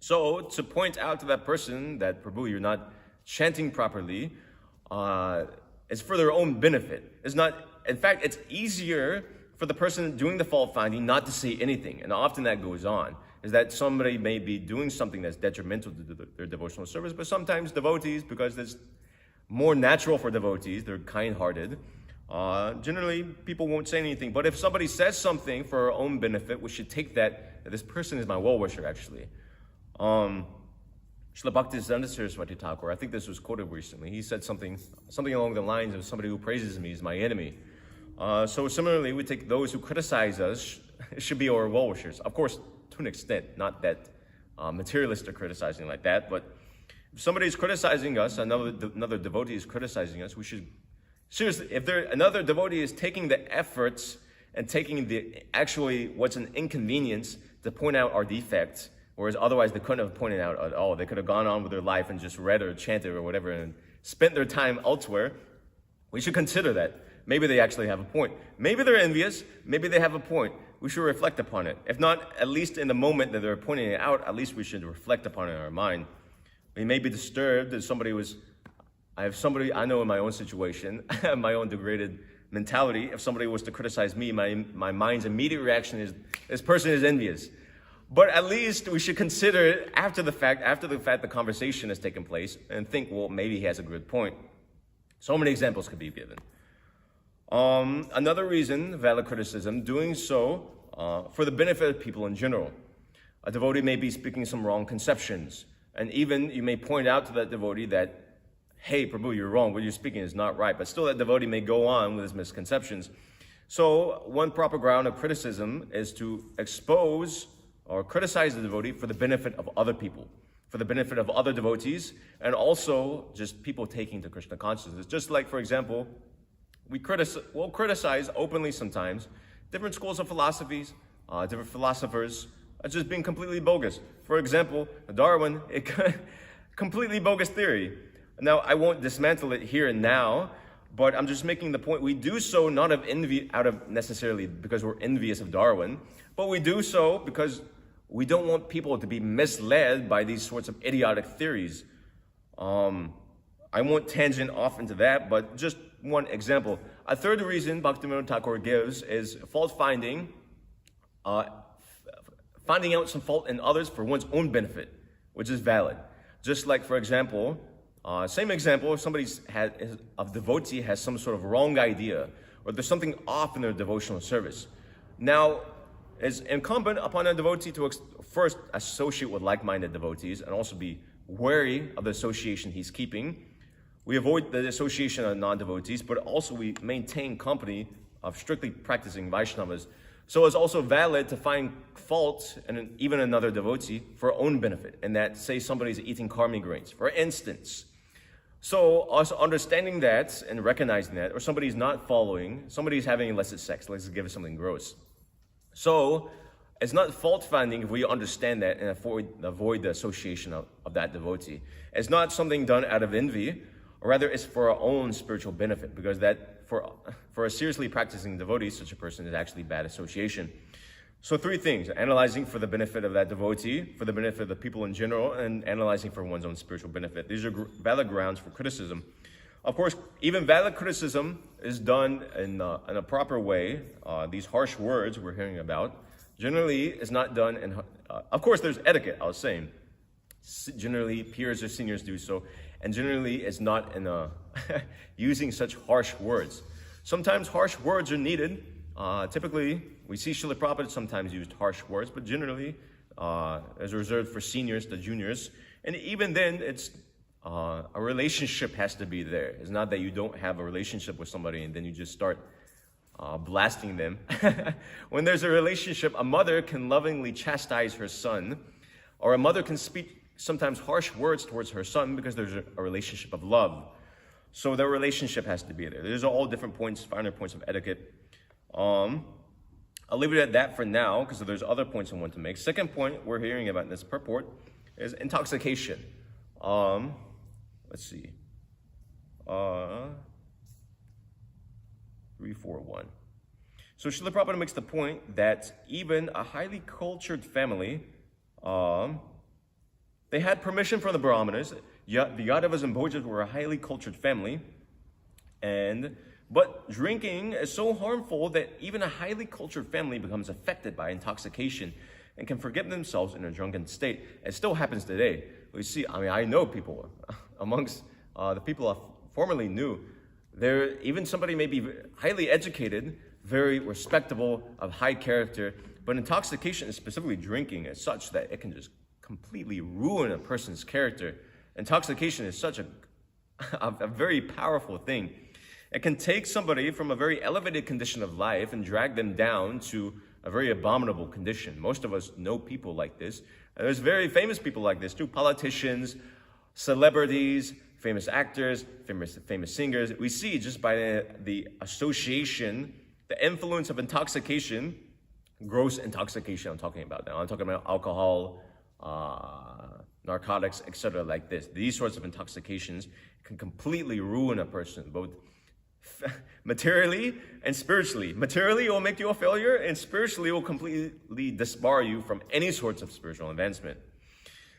So to point out to that person that, Prabhu, you're not chanting properly, is for their own benefit. It's not, in fact, it's easier for the person doing the fault finding not to say anything, and often that goes on, is that somebody may be doing something that's detrimental to their devotional service, but sometimes devotees, because it's more natural for devotees, they're kind-hearted, generally people won't say anything. But if somebody says something for our own benefit, we should take that this person is my well-wisher, actually. Srila Bhaktisiddhanta Saraswati Thakur, I think this was quoted recently, he said something along the lines of somebody who praises me is my enemy. So similarly, we take those who criticize us should be our well-wishers. Of course, to an extent, not that materialists are criticizing like that, but if somebody is criticizing us, another devotee is criticizing us, we should, seriously, if another devotee is taking the efforts and taking what's an inconvenience to point out our defects, whereas otherwise they couldn't have pointed out at all. They could have gone on with their life and just read or chanted or whatever and spent their time elsewhere. We should consider that. Maybe they actually have a point. Maybe they're envious. Maybe they have a point. We should reflect upon it. If not, at least in the moment that they're pointing it out, at least we should reflect upon it in our mind. We may be disturbed that I have somebody I know in my own situation, my own degraded mentality. If somebody was to criticize me, my mind's immediate reaction is, this person is envious. But at least we should consider it after the fact the conversation has taken place, and think, well, maybe he has a good point. So many examples could be given. Another reason, valid criticism, doing so for the benefit of people in general. A devotee may be speaking some wrong conceptions, and even you may point out to that devotee that, hey, Prabhu, you're wrong, what you're speaking is not right, but still that devotee may go on with his misconceptions. So one proper ground of criticism is to expose or criticize the devotee for the benefit of other people, for the benefit of other devotees, and also just people taking to Krishna consciousness. Just like, for example, we'll criticize openly sometimes different schools of philosophies, different philosophers, as just being completely bogus. For example, Darwin, completely bogus theory. Now, I won't dismantle it here and now, but I'm just making the point. We do so not necessarily because we're envious of Darwin, but we do so because we don't want people to be misled by these sorts of idiotic theories. I won't tangent off into that, but just one example. A third reason Bhaktivinoda Thakur gives is fault-finding, finding out some fault in others for one's own benefit, which is valid. Just like, for example, same example, if a devotee has some sort of wrong idea, or there's something off in their devotional service. Now, it's incumbent upon a devotee to first associate with like-minded devotees and also be wary of the association he's keeping. We avoid the association of non-devotees, but also we maintain company of strictly practicing Vaishnavas. So it's also valid to find fault in even another devotee for our own benefit, and that, say, somebody's eating karmi grains, for instance. So us understanding that and recognizing that, or somebody's not following, somebody's having illicit sex, let's give it something gross. So it's not fault-finding if we understand that and avoid the association of that devotee. It's not something done out of envy. or rather it's for our own spiritual benefit, because that for a seriously practicing devotee, such a person is actually bad association. So 3 things: analyzing for the benefit of that devotee, for the benefit of the people in general, and analyzing for one's own spiritual benefit. These are valid grounds for criticism. Of course, even valid criticism is done in a proper way. These harsh words we're hearing about generally is not done in, of course there's etiquette, I was saying. Generally, peers or seniors do so, and generally it's not in using such harsh words. Sometimes harsh words are needed. Typically, we see Srila Prabhupada sometimes used harsh words, but generally, it's reserved for seniors, the juniors. And even then, it's a relationship has to be there. It's not that you don't have a relationship with somebody and then you just start blasting them. When there's a relationship, a mother can lovingly chastise her son, or a mother can speak sometimes harsh words towards her son because there's a relationship of love. So the relationship has to be there. There's all different points, finer points of etiquette. I'll leave it at that for now, because there's other points I want to make. Second point we're hearing about in this purport is intoxication. Let's see. 341. So Srila Prabhupada makes the point that even a highly cultured family, they had permission from the Brahmanas. The Yadavas and Bhojas were a highly cultured family, but drinking is so harmful that even a highly cultured family becomes affected by intoxication and can forget themselves in a drunken state. It still happens today. We see, I know people amongst the people I formerly knew, even somebody may be highly educated, very respectable, of high character, but intoxication, specifically drinking, is such that it can just completely ruin a person's character. Intoxication is such a very powerful thing. It can take somebody from a very elevated condition of life and drag them down to a very abominable condition. Most of us know people like this. And there's very famous people like this too. Politicians, celebrities, famous actors, famous singers. We see just by the association, the influence of intoxication, gross intoxication I'm talking about now. I'm talking about alcohol, narcotics, etc. like this. These sorts of intoxications can completely ruin a person, both materially and spiritually. Materially, it will make you a failure, and spiritually, it will completely disbar you from any sorts of spiritual advancement.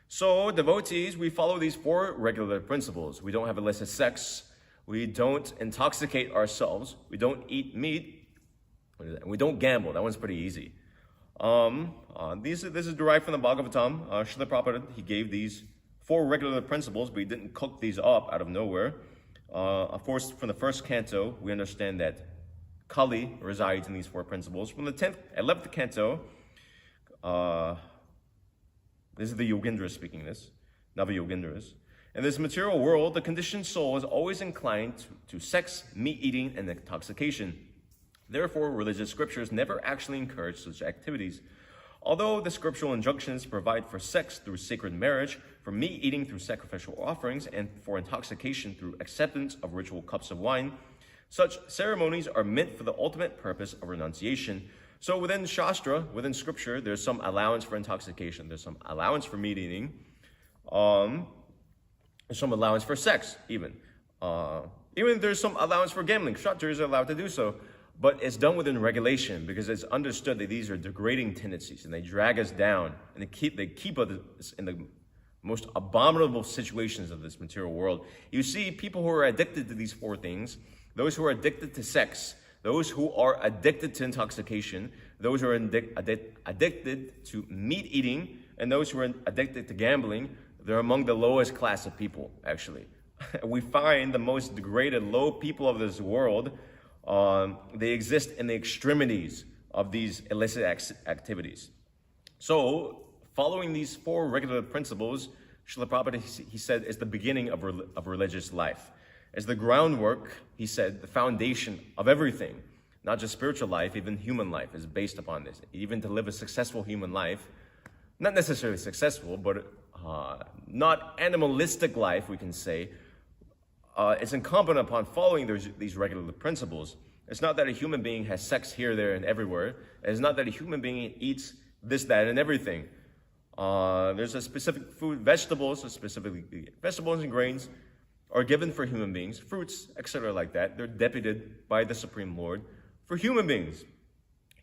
So, devotees, we follow these 4 regular principles. We don't have illicit sex. We don't intoxicate ourselves. We don't eat meat. And we don't gamble. That one's pretty easy. This is derived from the Bhagavatam. Srila Prabhupada, he gave these 4 regular principles, but he didn't cook these up out of nowhere. Of course, from the first canto, we understand that Kali resides in these 4 principles. From the 11th canto, this is the Yogendras speaking this, Nava-Yogendras. In this material world, the conditioned soul is always inclined to sex, meat eating, and intoxication. Therefore, religious scriptures never actually encourage such activities. Although the scriptural injunctions provide for sex through sacred marriage, for meat eating through sacrificial offerings, and for intoxication through acceptance of ritual cups of wine, such ceremonies are meant for the ultimate purpose of renunciation. So within Shastra, within scripture, there's some allowance for intoxication, there's some allowance for meat eating, there's some allowance for sex, even there's some allowance for gambling. Kshatriyas are allowed to do so. But it's done within regulation, because it's understood that these are degrading tendencies and they drag us down, and they keep us in the most abominable situations of this material world. You see people who are addicted to these 4 things, those who are addicted to sex, those who are addicted to intoxication, those who are addicted to meat eating, and those who are addicted to gambling, they're among the lowest class of people, actually. We find the most degraded, low people of this world. They exist in the extremities of these illicit activities. So, following these 4 regular principles, Srila Prabhupada, he said, is the beginning of religious life. As the groundwork, he said, the foundation of everything, not just spiritual life, even human life is based upon this. Even to live a successful human life, not necessarily successful, but not animalistic life, we can say, it's incumbent upon following these regular principles. It's not that a human being has sex here, there, and everywhere. It's not that a human being eats this, that, and everything. There's a specific food, vegetables and grains are given for human beings, fruits, etc. like that. They're deputed by the Supreme Lord for human beings.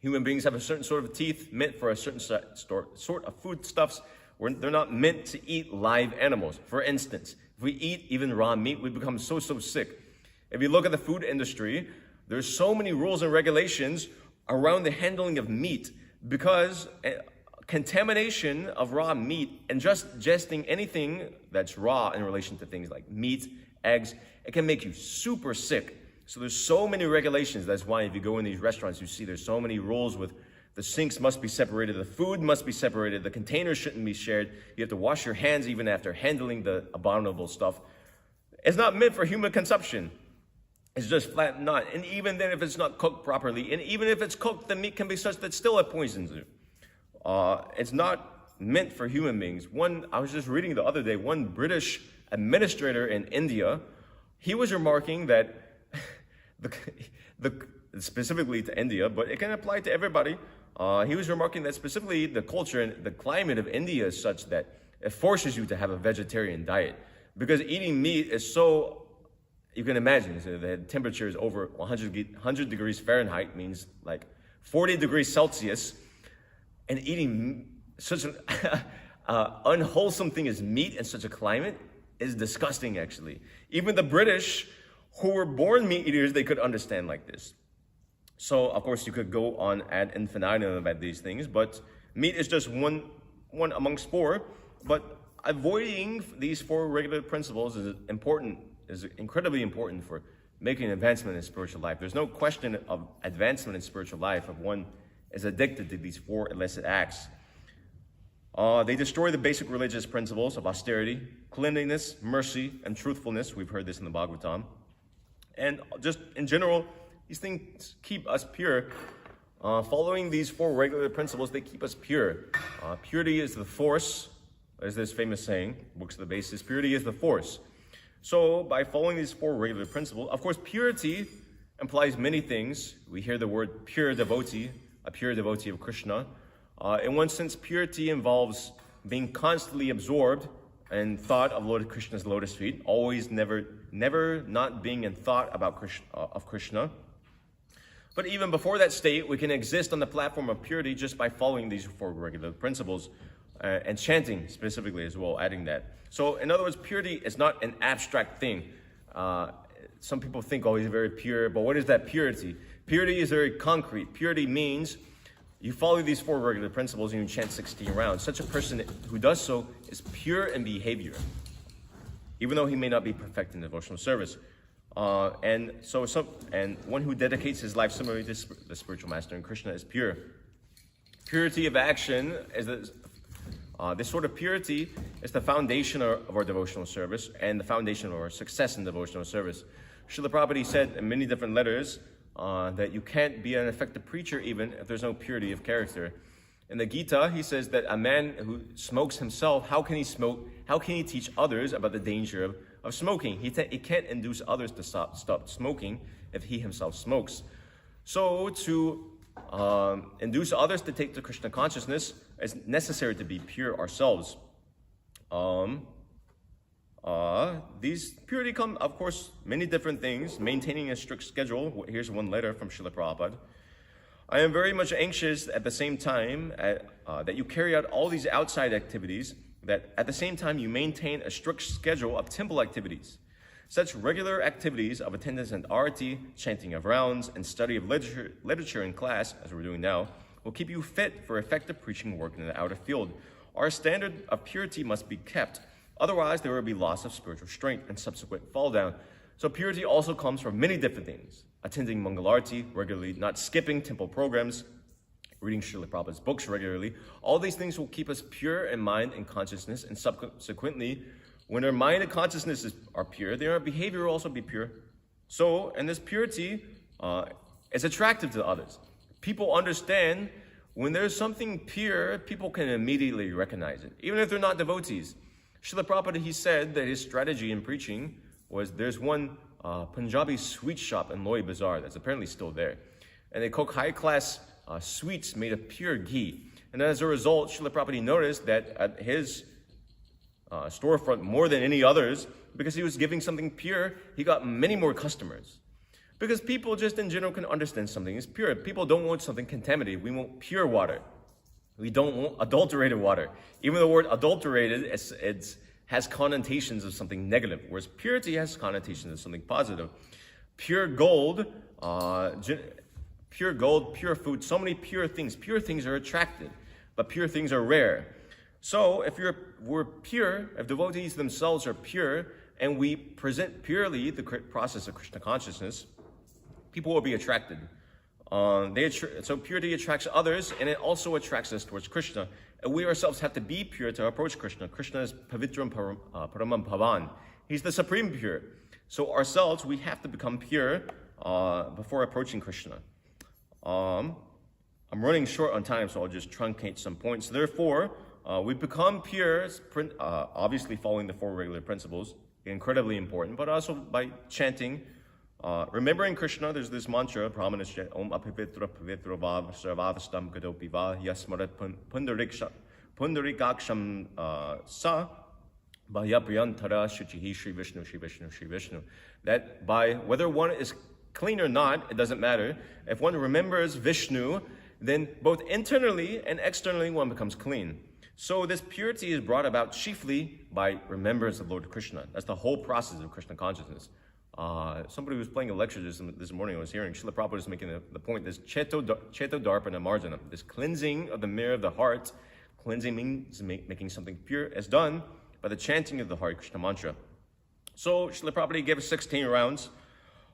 Human beings have a certain sort of teeth meant for a certain sort of foodstuffs. They're not meant to eat live animals. For instance, if we eat even raw meat, we become so sick. If you look at the food industry, there's so many rules and regulations around the handling of meat because contamination of raw meat and just ingesting anything that's raw in relation to things like meat, eggs, it can make you super sick. So there's so many regulations. That's why if you go in these restaurants, you see there's so many rules with the sinks must be separated, the food must be separated, the containers shouldn't be shared. You have to wash your hands even after handling the abominable stuff. It's not meant for human consumption. It's just flat not. And even then, if it's not cooked properly, and even if it's cooked, the meat can be such that still it poisons you. It's not meant for human beings. I was just reading the other day, one British administrator in India, he was remarking that, specifically to India, but it can apply to everybody. He was remarking that specifically the culture and the climate of India is such that it forces you to have a vegetarian diet. Because eating meat is so, you can imagine, so the temperature is over 100 degrees Fahrenheit, means like 40 degrees Celsius. And eating such an unwholesome thing as meat in such a climate is disgusting, actually. Even the British, who were born meat eaters, they could understand like this. So, of course, you could go on ad infinitum about these things, but meat is just one amongst four. But avoiding these four regular principles is incredibly important for making an advancement in spiritual life. There's no question of advancement in spiritual life if one is addicted to these four illicit acts. They destroy the basic religious principles of austerity, cleanliness, mercy, and truthfulness. We've heard this in the Bhagavatam. And just in general, these things keep us pure. Following these four regular principles, they keep us pure. Purity is the force. There's this famous saying, books of the basis, purity is the force. So by following these four regular principles, of course, purity implies many things. We hear the word pure devotee, a pure devotee of Krishna. In one sense, purity involves being constantly absorbed in thought of Lord Krishna's lotus feet, always, never not being in thought about Krishna. But even before that state, we can exist on the platform of purity just by following these four regular principles and chanting specifically as well, adding that. So in other words, purity is not an abstract thing. Some people think, oh, he's very pure, but what is that purity? Purity is very concrete. Purity means you follow these four regular principles and you chant 16 rounds. Such a person who does so is pure in behavior, even though he may not be perfect in devotional service. And one who dedicates his life similarly to the spiritual master in Krishna is pure. Purity of action is this sort of purity is the foundation of our devotional service and the foundation of our success in devotional service. Srila Prabhupada said in many different letters that you can't be an effective preacher even if there's no purity of character. In the Gita, he says that a man who smokes himself, how can he smoke? How can he teach others about the danger of smoking? He can't induce others to stop smoking if he himself smokes. So to induce others to take to Krishna consciousness, it's necessary to be pure ourselves. These purity come, of course, many different things. Maintaining a strict schedule. Here's one letter from Srila Prabhupada. I am very much anxious at the same time that you carry out all these outside activities, that at the same time you maintain a strict schedule of temple activities. Such regular activities of attendance and arati, chanting of rounds, and study of literature in class, as we're doing now, will keep you fit for effective preaching work in the outer field. Our standard of purity must be kept. Otherwise, there will be loss of spiritual strength and subsequent fall down. So purity also comes from many different things. Attending Mangalarti regularly, not skipping temple programs, reading Srila Prabhupada's books regularly. All these things will keep us pure in mind and consciousness, and subsequently, when our mind and consciousness are pure, then our behavior will also be pure. So, and this purity is attractive to others. People understand when there's something pure, people can immediately recognize it, even if they're not devotees. Srila Prabhupada, he said that his strategy in preaching was there's one Punjabi sweet shop in Loi Bazaar that's apparently still there. And they cook high-class sweets made of pure ghee. And as a result, Srila Prabhupada noticed that at his storefront, more than any others, because he was giving something pure, he got many more customers. Because people just in general can understand something is pure. People don't want something contaminated. We want pure water. We don't want adulterated water. Even the word adulterated has connotations of something negative, whereas purity has connotations of something positive. Pure gold, pure food, so many pure things. Pure things are attractive, but pure things are rare. So if we're pure, if devotees themselves are pure, and we present purely the process of Krishna consciousness, people will be attracted. So purity attracts others, and it also attracts us towards Krishna. And we ourselves have to be pure to approach Krishna. Krishna is Pavitram Pavan. He's the supreme pure. So ourselves, we have to become pure before approaching Krishna. I'm running short on time, so I'll just truncate some points. Therefore, we become pure, obviously following the 4 regular principles, incredibly important, but also by chanting, remembering Krishna. There's this mantra, Brahmanas chant, Om Apivitra Pavitra Vav Sarvavastam Gadopi Va Yasmarat Pundarikaksham Sa Bhyapriyantara Shuchihi Shri Vishnu Shri Vishnu Shri Vishnu. That by whether one is clean or not, it doesn't matter. If one remembers Vishnu, then both internally and externally one becomes clean. So this purity is brought about chiefly by remembrance of Lord Krishna. That's the whole process of Krishna consciousness. Somebody was playing a lecture this morning, I was hearing, Srila Prabhupada was making the point, this Cheto Darpana Marjanam, this cleansing of the mirror of the heart. Cleansing means making something pure, as done by the chanting of the Hare Krishna mantra. So Srila Prabhupada gave us 16 rounds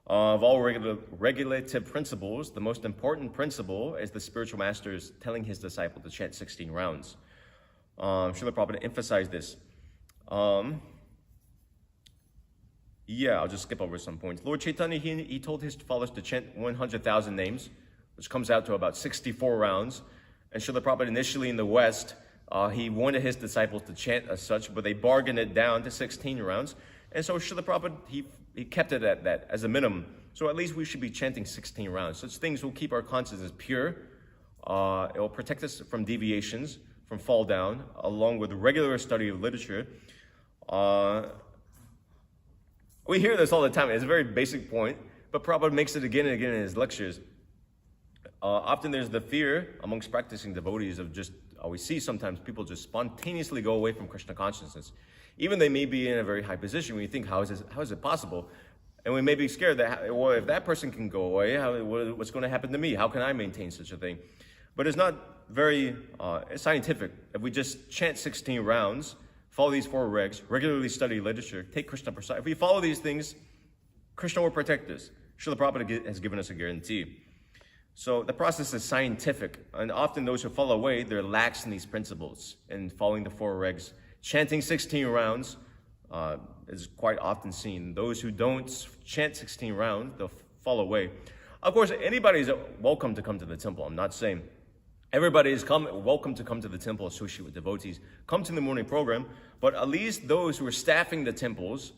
of all regulative principles. The most important principle is the spiritual master is telling his disciple to chant 16 rounds. Srila Prabhupada emphasized this. I'll just skip over some points. Lord Chaitanya, he told his followers to chant 100,000 names, which comes out to about 64 rounds. And Srila Prabhupada initially in the West, he wanted his disciples to chant as such, but they bargained it down to 16 rounds. And so Srila Prabhupada, he kept it at that as a minimum. So at least we should be chanting 16 rounds. Such things will keep our consciousness pure. It will protect us from deviations, from fall down, along with regular study of literature. We hear this all the time. It's a very basic point, but Prabhupada makes it again and again in his lectures. Often there's the fear amongst practicing devotees of just, we see sometimes people just spontaneously go away from Krishna consciousness. Even they may be in a very high position. We think, how is it possible? And we may be scared that, well, if that person can go away, what's going to happen to me? How can I maintain such a thing? But it's not very scientific. If we just chant 16 rounds, follow these 4 regs, regularly study literature, take Krishna prasad. If we follow these things, Krishna will protect us. Srila Prabhupada has given us a guarantee. So the process is scientific, and often those who fall away, they're lax in these principles in following the 4 regs. Chanting 16 rounds is quite often seen. Those who don't chant 16 rounds, they'll fall away. Of course, anybody is welcome to come to the temple. I'm not saying everybody is welcome to come to the temple, associate with devotees, come to the morning program, but at least those who are staffing the temples,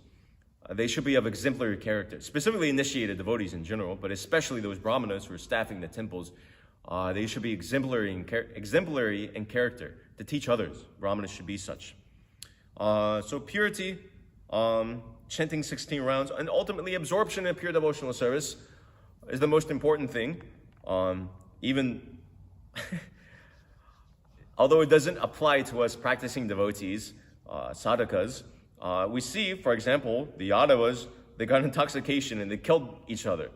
they should be of exemplary character, specifically initiated devotees in general, but especially those brahmanas who are staffing the temples. They should be exemplary in character to teach others. Brahmanas should be such. So purity, chanting 16 rounds, and ultimately absorption in pure devotional service is the most important thing. Even although it doesn't apply to us practicing devotees, sadhakas, we see, for example, the Yadavas, they got intoxication and they killed each other.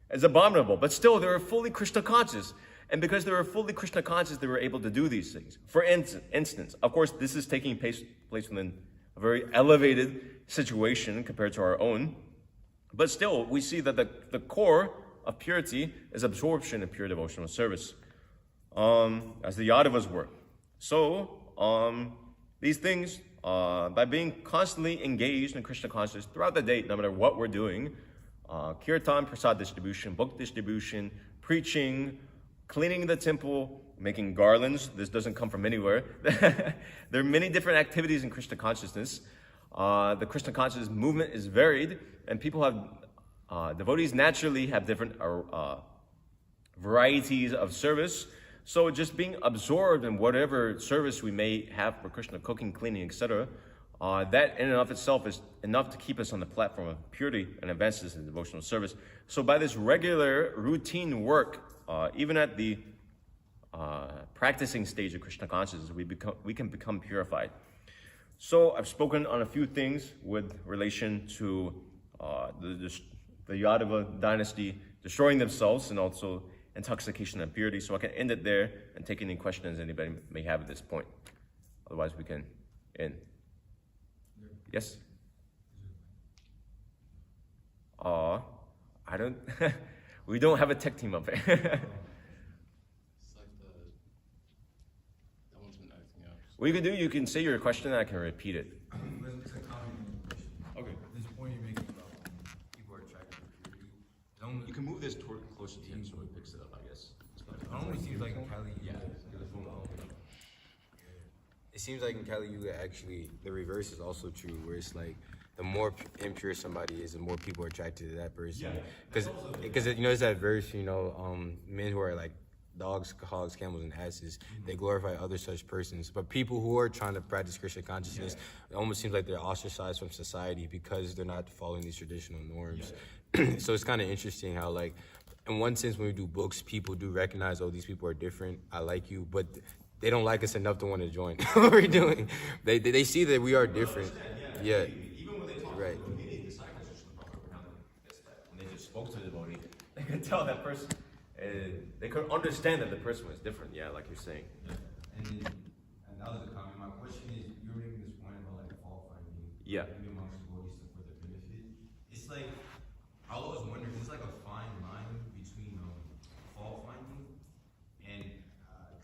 It's abominable, but still they were fully Krishna conscious. And because they were fully Krishna conscious, they were able to do these things. For instance, of course, this is taking place within a very elevated situation compared to our own. But still, we see that the core of purity is absorption in pure devotional service, as the Yadavas were. So, these things, by being constantly engaged in Krishna consciousness throughout the day, no matter what we're doing, kirtan, prasad distribution, book distribution, preaching, cleaning the temple, making garlands. This doesn't come from anywhere. There are many different activities in Krishna consciousness. The Krishna consciousness movement is varied, and people have, devotees naturally have different varieties of service. So just being absorbed in whatever service we may have for Krishna, cooking, cleaning, etc., That in and of itself is enough to keep us on the platform of purity and advances in devotional service. So by this regular routine work, even at the practicing stage of Krishna consciousness, we can become purified. So I've spoken on a few things with relation to the Yadava dynasty destroying themselves and also intoxication and purity. So I can end it there and take any questions anybody may have at this point. Otherwise, we can end. Yes? I don't. We don't have a tech team up there. It's like that one's been acting out. What you can do, you can say your question and I can repeat it. It's a common question. Okay. This point you're making about people are attracted to purity. You can move this toward closer to him so he picks it up, I guess. It only seems like in Kali Yuga. It seems like in Kali Yuga, actually, the reverse is also true, where it's like the more impure somebody is, the more people are attracted to that person. Because you know, it's that verse, you know, men who are like dogs, hogs, camels, and asses, they glorify other such persons. But people who are trying to practice Krishna consciousness, it almost seems like they're ostracized from society because they're not following these traditional norms. So it's kind of interesting how, like, in one sense, when we do books, people do recognize, oh, these people are different, I like you, but they don't like us enough to want to join what we're doing. They see that we are different. Yeah. Even when they talk Right. to many disciples, when they just spoke to the devotee, they could tell that person, they could understand that the person was different, like you're saying. And then, another comment, my question is, you were making this point about like fault finding. Yeah. Maybe amongst devotees for the benefit. It's like, I always wonder, it's like a fine line between fault finding and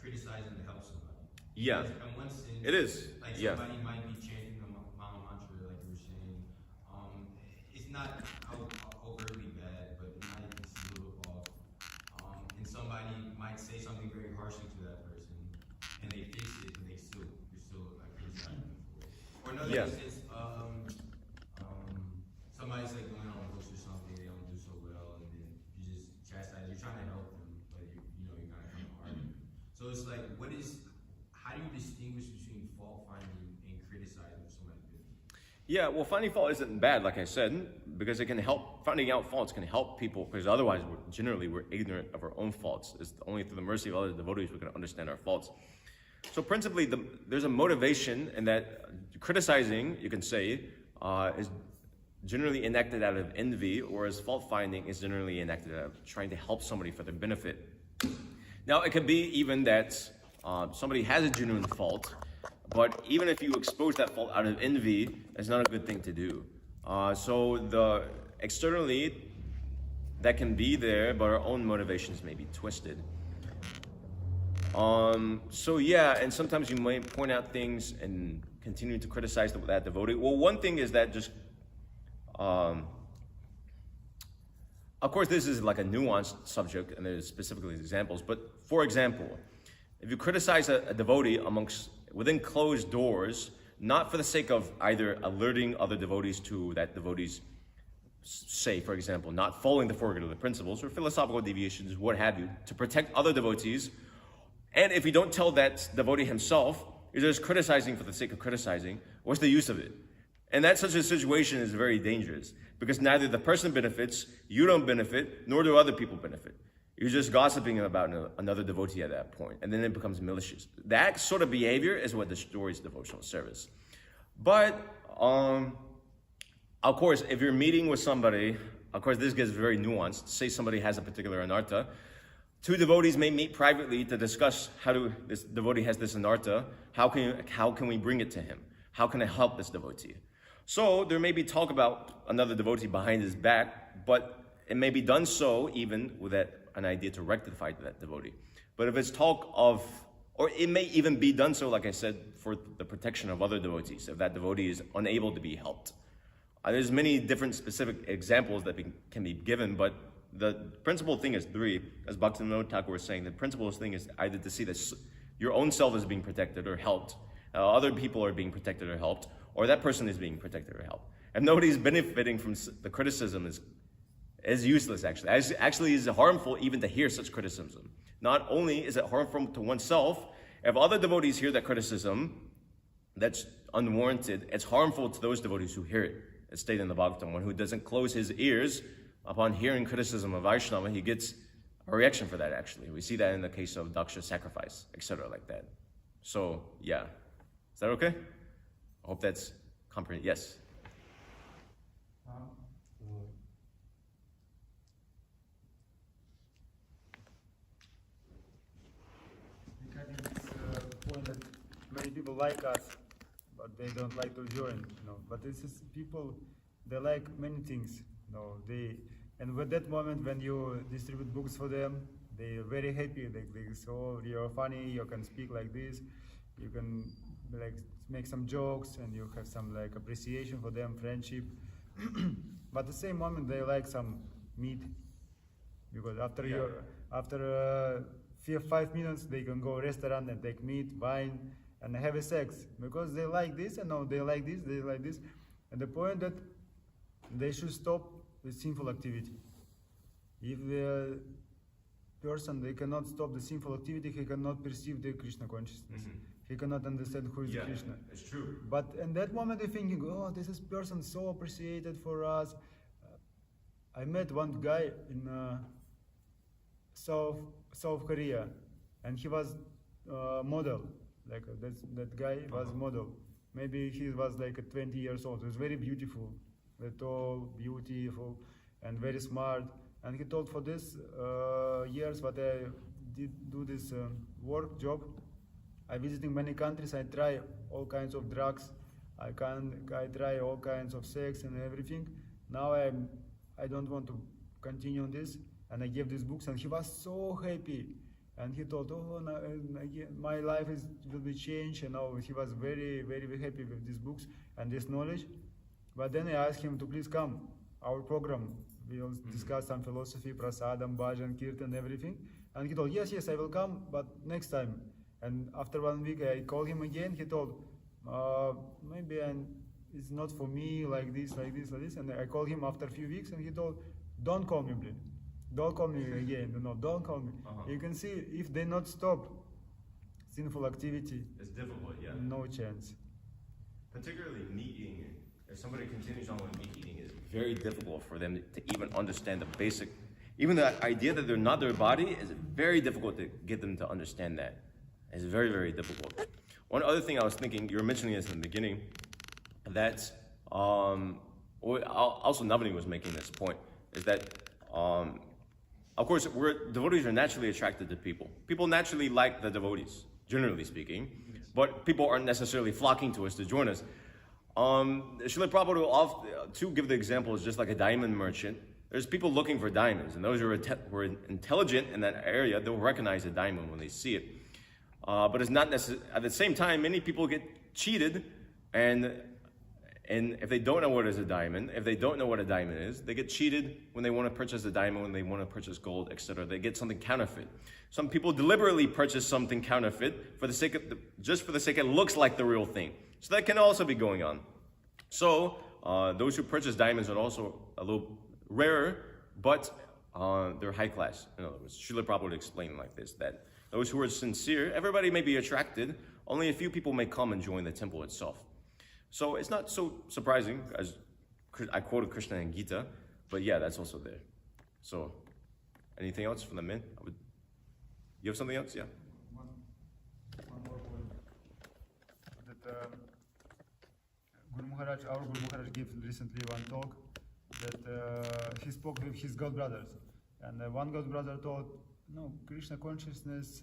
criticizing to help somebody. Yeah. Because in one sense, It is. like Yeah. somebody might be chanting the Mama mantra, like you were saying. It's not overtly bad, but it might be a little off. And somebody might say something very harshly to that person, and they fix it, and you're still like criticizing them for it. Or another Yeah. instance, somebody's like going on books or something, they don't do so well, and then you just chastise. You're trying to help them, but you're kind of coming hard. So it's like, how do you distinguish between fault finding and criticizing somebody good? Yeah, well, finding fault isn't bad, like I said, because it can help. Finding out faults can help people, because otherwise, we're ignorant of our own faults. It's only through the mercy of other devotees we can understand our faults. So principally, there's a motivation in that criticizing, you can say, is generally enacted out of envy, whereas fault finding is generally enacted out of trying to help somebody for their benefit. Now, it could be even that somebody has a genuine fault, but even if you expose that fault out of envy, it's not a good thing to do. So externally, that can be there, but our own motivations may be twisted. And sometimes you might point out things and continue to criticize that devotee. Well, one thing is that just, of course, this is like a nuanced subject, and there's specifically examples. But for example, if you criticize a devotee within closed doors, not for the sake of either alerting other devotees to that devotee's, say, for example, not following the Four Regular Principles or philosophical deviations, what have you, to protect other devotees, and if you don't tell that devotee himself, you're just criticizing for the sake of criticizing, what's the use of it? And that such a situation is very dangerous, because neither the person benefits, you don't benefit, nor do other people benefit. You're just gossiping about another devotee at that point, and then it becomes malicious. That sort of behavior is what destroys devotional service. But, of course, if you're meeting with somebody, of course, this gets very nuanced. Say somebody has a particular anartha. Two devotees may meet privately to discuss this devotee has this anartha. How can we bring it to him? How can I help this devotee? So there may be talk about another devotee behind his back, but it may be done so even with an idea to rectify that devotee. But if it's talk of, or it may even be done so, like I said, for the protection of other devotees, if that devotee is unable to be helped. There's many different specific examples that can be given, but the principal thing is three. As Bhaktivinoda Thakur was saying, the principal thing is either to see that your own self is being protected or helped, other people are being protected or helped, or that person is being protected or helped. If nobody's benefiting from the criticism, is useless, actually. Actually, is harmful even to hear such criticism. Not only is it harmful to oneself, if other devotees hear that criticism, that's unwarranted. It's harmful to those devotees who hear it. It's stated in the Bhagavatam, one who doesn't close his ears upon hearing criticism of Vaishnava, he gets a reaction for that, actually. We see that in the case of Daksha sacrifice, etc. like that. So, yeah. Is that okay? I hope that's comprehensive. Yes? Regarding this point that many people like us, but they don't like to join, But this is people, they like many things, and with that moment when you distribute books for them, they're very happy. They say, "Oh, you're funny. You can speak like this. You can make some jokes, and you have some appreciation for them, friendship." But at the same moment, they like some meat, because after 5 minutes, they can go restaurant and take meat, wine, and have a sex, because they like this, and they like this, they like this. And the point that they should stop with sinful activity. If the person, they cannot stop the sinful activity, he cannot perceive the Krishna consciousness. He cannot understand who is Krishna. It's true. But in that moment, they're thinking, "Oh, this is person so appreciated for us." I met one guy in South Korea, and he was model. That guy was model. Maybe he was 20 years old. He was very beautiful, tall, beautiful, and very smart. And he told, for this years what I did do this job, I visiting many countries. I try all kinds of drugs. I try all kinds of sex and everything. Now I don't want to continue on this. And I gave these books, and he was so happy. And he told, "Oh, my life will be changed." And he was very, very, very happy with these books and this knowledge. But then I asked him to please come our program. We'll discuss some philosophy, prasadam, bhajan, kirtan, everything. And he told, yes, I will come, but next time. And after 1 week, I called him again. He told, maybe it's not for me, like this. And I called him after a few weeks, and he told, "Don't call me, please. Don't call me again. No, don't call me." You can see, if they not stop sinful activity, It's difficult, yeah. no chance. Particularly meat eating. If somebody continues on with meat eating, it's very difficult for them to even understand the basic. Even the idea that they're not their body is very difficult to get them to understand that. It's very, very difficult. One other thing I was thinking, you were mentioning this in the beginning, that also Navani was making this point, is that of course, devotees are naturally attracted to people. People naturally like the devotees, generally speaking, but people aren't necessarily flocking to us to join us. Srila Prabhupada, to give the example, is just like a diamond merchant. There's people looking for diamonds, and those who are intelligent in that area, they'll recognize a diamond when they see it. But it's not necessary. At the same time, many people get cheated, and if they don't know what is a diamond, if they don't know what a diamond is, they get cheated when they want to purchase a diamond, when they want to purchase gold, etc. They get something counterfeit. Some people deliberately purchase something counterfeit for the sake of it looks like the real thing. So that can also be going on. So those who purchase diamonds are also a little rarer, but they're high class. In other words, Srila Prabhupada explained like this, that those who are sincere, everybody may be attracted, only a few people may come and join the temple itself. So it's not so surprising, as I quoted Krishna and Gita, but yeah, that's also there. So, anything else from the men? You have something else? Yeah. One more point. That Guru Maharaj, our Guru Maharaj gave recently one talk that he spoke with his god brothers, and one god brother told, "No, Krishna consciousness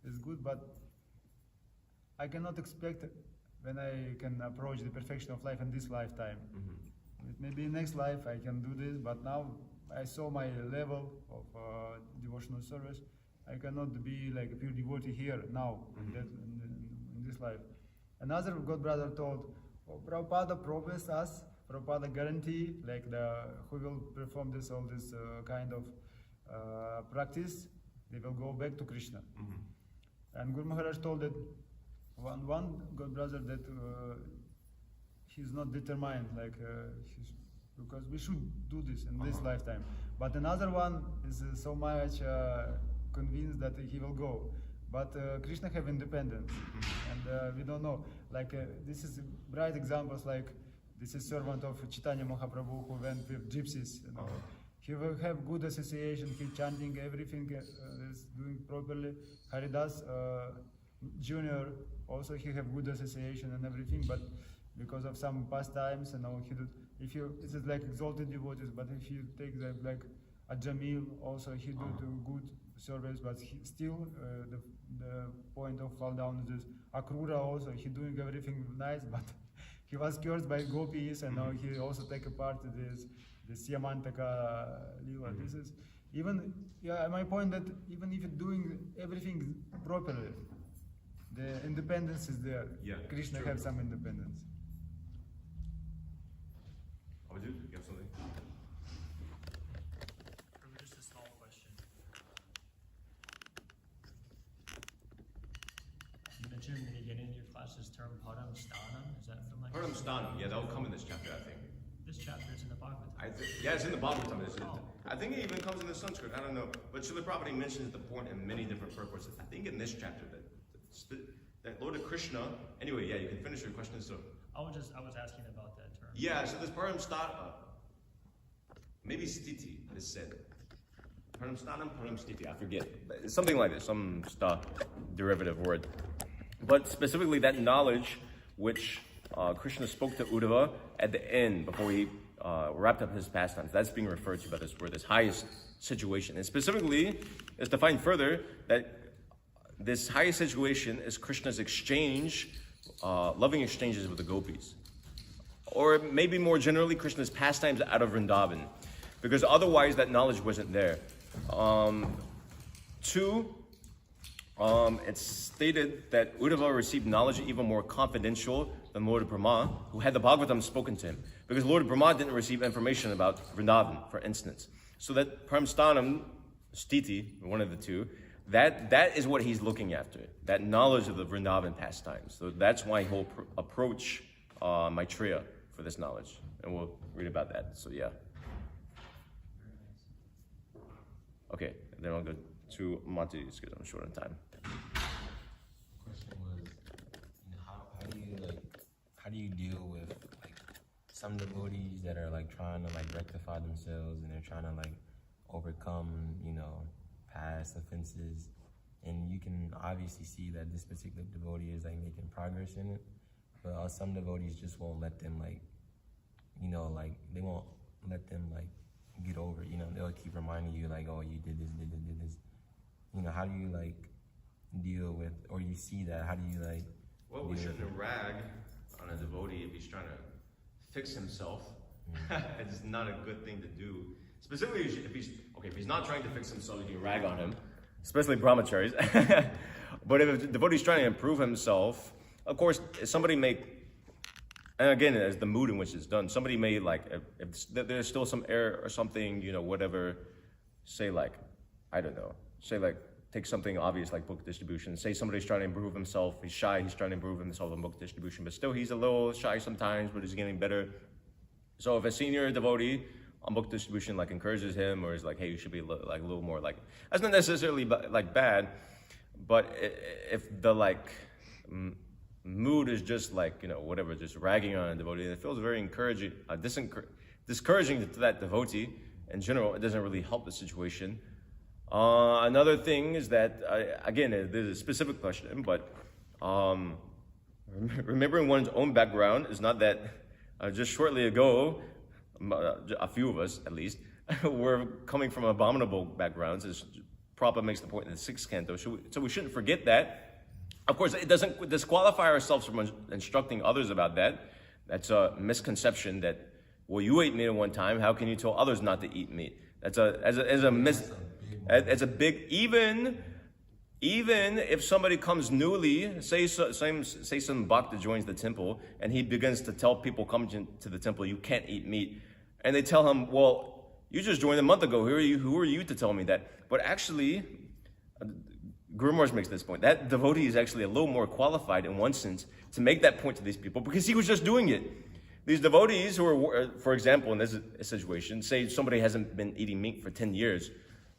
is good, but I cannot expect when I can approach the perfection of life in this lifetime. Maybe next life I can do this, but now I saw my level of devotional service. I cannot be like a pure devotee here now in this life." Another god brother told, "Oh, Prabhupada promised us, Prabhupada guarantee, like who will perform all this kind of practice, they will go back to Krishna." And Guru Maharaj told that one god brother that he's not determined, because we should do this in this lifetime. But another one is so much convinced that he will go. but Krishna have independence, and we don't know. Like this is bright examples. Like this is servant of Chaitanya Mahaprabhu who went with gypsies. You know. He will have good association. He chanting everything is doing properly. Haridas Junior also he have good association and everything, but because of some pastimes, you know, he do, if you this is like exalted devotees, but if you take the like a Jamil also he do good service, but he still the point of fall down is this. Akrura also he doing everything nice, but he was cursed by gopis, and now he also take a part in this Yamantaka Lila. This is even my point that even if you're doing everything properly, the independence is there. Yeah, Krishna true. have some independence. Abhijit, you have something? Just a small question. You mentioned in the beginning of your class this term Param Stanam. Is that from like Param Stanam, yeah, that will come in this chapter, I think. This chapter is in the Bhagavatam. Yeah, it's in the Bhagavatam. I think it even comes in the Sanskrit. I don't know, but Srila Prabhupada mentions the point in many different purposes. I think in this chapter that Lord Krishna. Anyway, yeah, you can finish your question. So I was asking about that term. yeah, so this Param Stanam, maybe Stiti is said. Param Stanam, Param Stiti, I forget. It's something like this, some derivative word. But specifically that knowledge which Krishna spoke to Uddhava at the end before he wrapped up his pastimes. That's being referred to by this word, this highest situation. And specifically, is defined further that this highest situation is Krishna's exchange, loving exchanges with the gopis. Or maybe more generally, Krishna's pastimes out of Vrindavan. Because otherwise that knowledge wasn't there. Two, it's stated that Uddhava received knowledge even more confidential than Lord Brahma, who had the Bhagavatam spoken to him. Because Lord Brahma didn't receive information about Vrindavan, for instance. So that Paramstanam, Stiti, one of the two, that is what he's looking after. That knowledge of the Vrindavan pastimes. So that's why he'll approach Maitreya for this knowledge. And we'll read about that. So yeah. Okay, then I'll go to Mati, because I'm short on time. Question was, how do you deal with like some devotees that are like trying to like rectify themselves and they're trying to like overcome, past offenses, and you can obviously see that this particular devotee is like making progress in it, but some devotees just won't let them they won't let them like get over it. They'll keep reminding you like, oh, you did this. How do you like deal with, or you see that, how do you like Well, we shouldn't rag on a devotee if he's trying to fix himself. It's not a good thing to do. Specifically, if he's not trying to fix himself, you can rag on him, especially brahmacharis. But if the devotee's trying to improve himself, of course, somebody may, and again, as the mood in which it's done, somebody may if there's still some error or something, whatever, say take something obvious like book distribution. Say somebody's trying to improve himself, he's shy, he's trying to improve himself in book distribution, but still he's a little shy sometimes, but he's getting better. So if a senior devotee on book distribution encourages him, or is like, hey, you should be a little more that's not necessarily bad, but if the mood is just just ragging on a devotee, it feels very encouraging, discouraging to that devotee in general. It doesn't really help the situation. Another thing is that, again, there's a specific question, but remembering one's own background is not that just shortly ago, a few of us at least, were coming from abominable backgrounds, as Prabhupada makes the point in the 6th canto, so we shouldn't forget that. Of course, it doesn't disqualify ourselves from instructing others about that. That's a misconception that, well, you ate meat at one time, how can you tell others not to eat meat? It's a big, even if somebody comes newly, say some bhakta joins the temple, and he begins to tell people coming to the temple, you can't eat meat. And they tell him, well, you just joined a month ago, who are you to tell me that? But actually, Guru Maharaj makes this point, that devotee is actually a little more qualified in one sense to make that point to these people, because he was just doing it. These devotees who are, for example, in this situation, say somebody hasn't been eating meat for 10 years,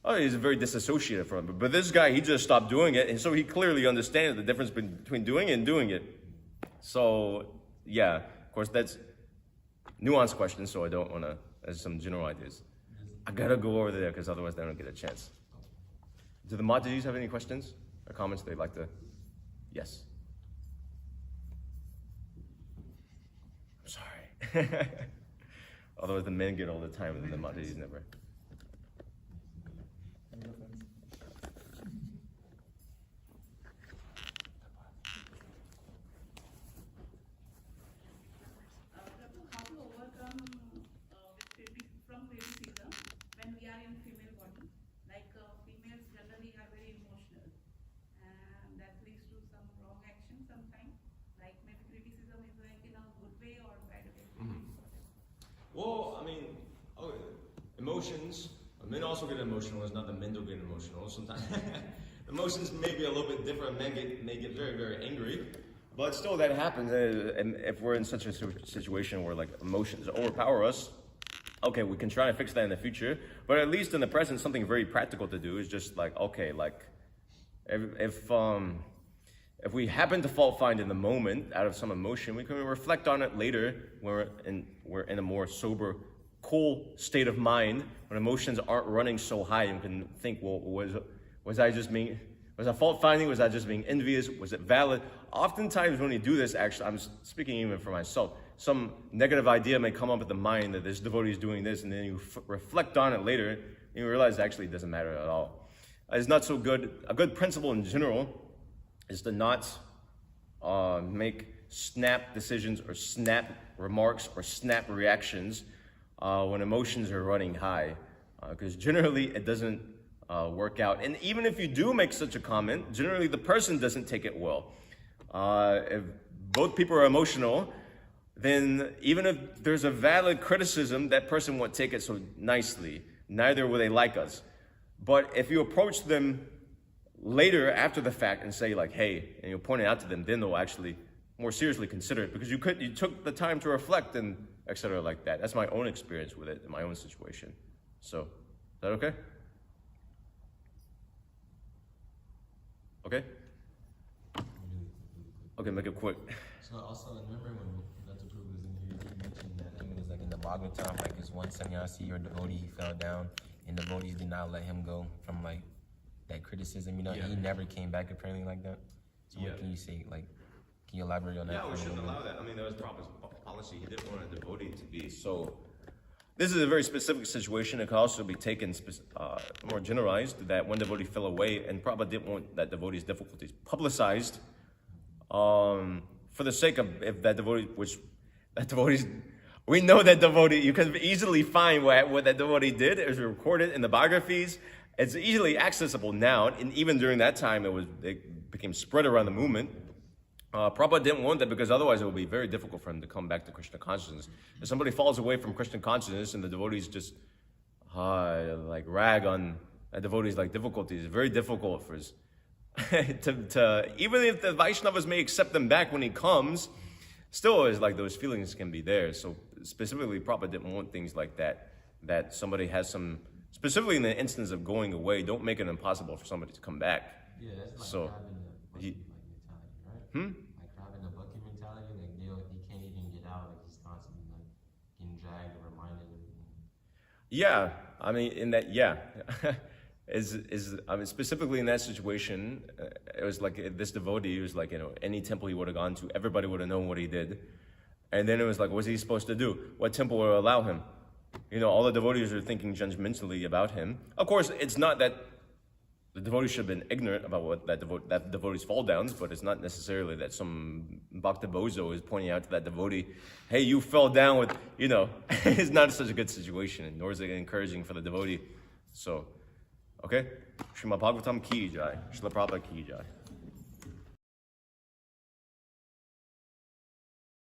oh, he's very disassociated from it. But this guy, he just stopped doing it, and so he clearly understands the difference between doing it and doing it. So, yeah, of course, that's nuanced questions, so I don't want to, as some general ideas. I gotta go over there, because otherwise they don't get a chance. Do the Matajis have any questions or comments they'd like to? Yes. I'm sorry. Otherwise the men get all the time, and then the Matajis never. Prabhu, how to overcome from criticism when we are in female body? Like females generally are very emotional, and that leads to some wrong action sometimes. Like maybe criticism is like in a good way or bad way. Well, I mean, emotions. Men also get emotional. It's not that men don't get emotional. Sometimes emotions may be a little bit different. Men may get very, very angry. But still, that happens. And if we're in such a situation where like emotions overpower us, okay, we can try to fix that in the future. But at least in the present, something very practical to do is just like, okay, like if we happen to fault find in the moment out of some emotion, we can reflect on it later when we're in a more sober, cool state of mind, when emotions aren't running so high, and can think, well, was I fault finding? Was I just being envious? Was it valid? Oftentimes when you do this, actually, I'm speaking even for myself, some negative idea may come up in the mind that this devotee is doing this, and then you reflect on it later, and you realize actually it doesn't matter at all. It's not so good. A good principle in general is to not make snap decisions or snap remarks or snap reactions when emotions are running high, because generally it doesn't work out. And even if you do make such a comment, generally the person doesn't take it well. If both people are emotional, then even if there's a valid criticism, that person won't take it so nicely. Neither will they like us. But if you approach them later after the fact and say like, hey, and you point it out to them, then they'll actually more seriously consider it, because you took the time to reflect and etc. like that. That's my own experience with it in my own situation. So, is that okay? Okay? Okay, make it quick. So also, remember when Dr. Prabhu was in here, he mentioned that it was like in the Bhagavatam, like this one sannyasi or devotee, he fell down, and devotees did not let him go from like that criticism. He never came back apparently like that. So what can you say? Like, can you elaborate on that? Yeah, we shouldn't allow that. I mean, that was Prabhupada's policy. He didn't want a devotee to be so. This is a very specific situation. It can also be taken more generalized, that one devotee fell away, and Prabhupada didn't want that devotee's difficulties publicized for the sake of if that devotee, we know that devotee, you can easily find what that devotee did. It was recorded in the biographies. It's easily accessible now, and even during that time, it became spread around the movement. Prabhupada didn't want that, because otherwise it would be very difficult for him to come back to Krishna consciousness. If somebody falls away from Krishna consciousness and the devotees just like rag on a devotee's like difficulties, it's very difficult for his to even if the Vaishnavas may accept them back when he comes, still is like those feelings can be there. So specifically, Prabhupada didn't want things like that. That somebody has some, specifically in the instance of going away, don't make it impossible for somebody to come back. Yeah, that's like so. mentality, right? Like grabbing the bucket mentality, like he can't even get out, like he's constantly like getting dragged or reminded of it. Yeah, I mean, in that, I mean, specifically in that situation, it was like this devotee was like, any temple he would have gone to, everybody would have known what he did. And then it was like, what's he supposed to do? What temple will allow him? All the devotees are thinking judgmentally about him. Of course, it's not that the devotee should have been ignorant about what that devotee's fall downs, but it's not necessarily that some Bhakta Bozo is pointing out to that devotee, hey, you fell down with, it's not such a good situation, nor is it encouraging for the devotee. So, okay? Srimad Bhagavatam ki jai. Srila Prabhupada ki jai.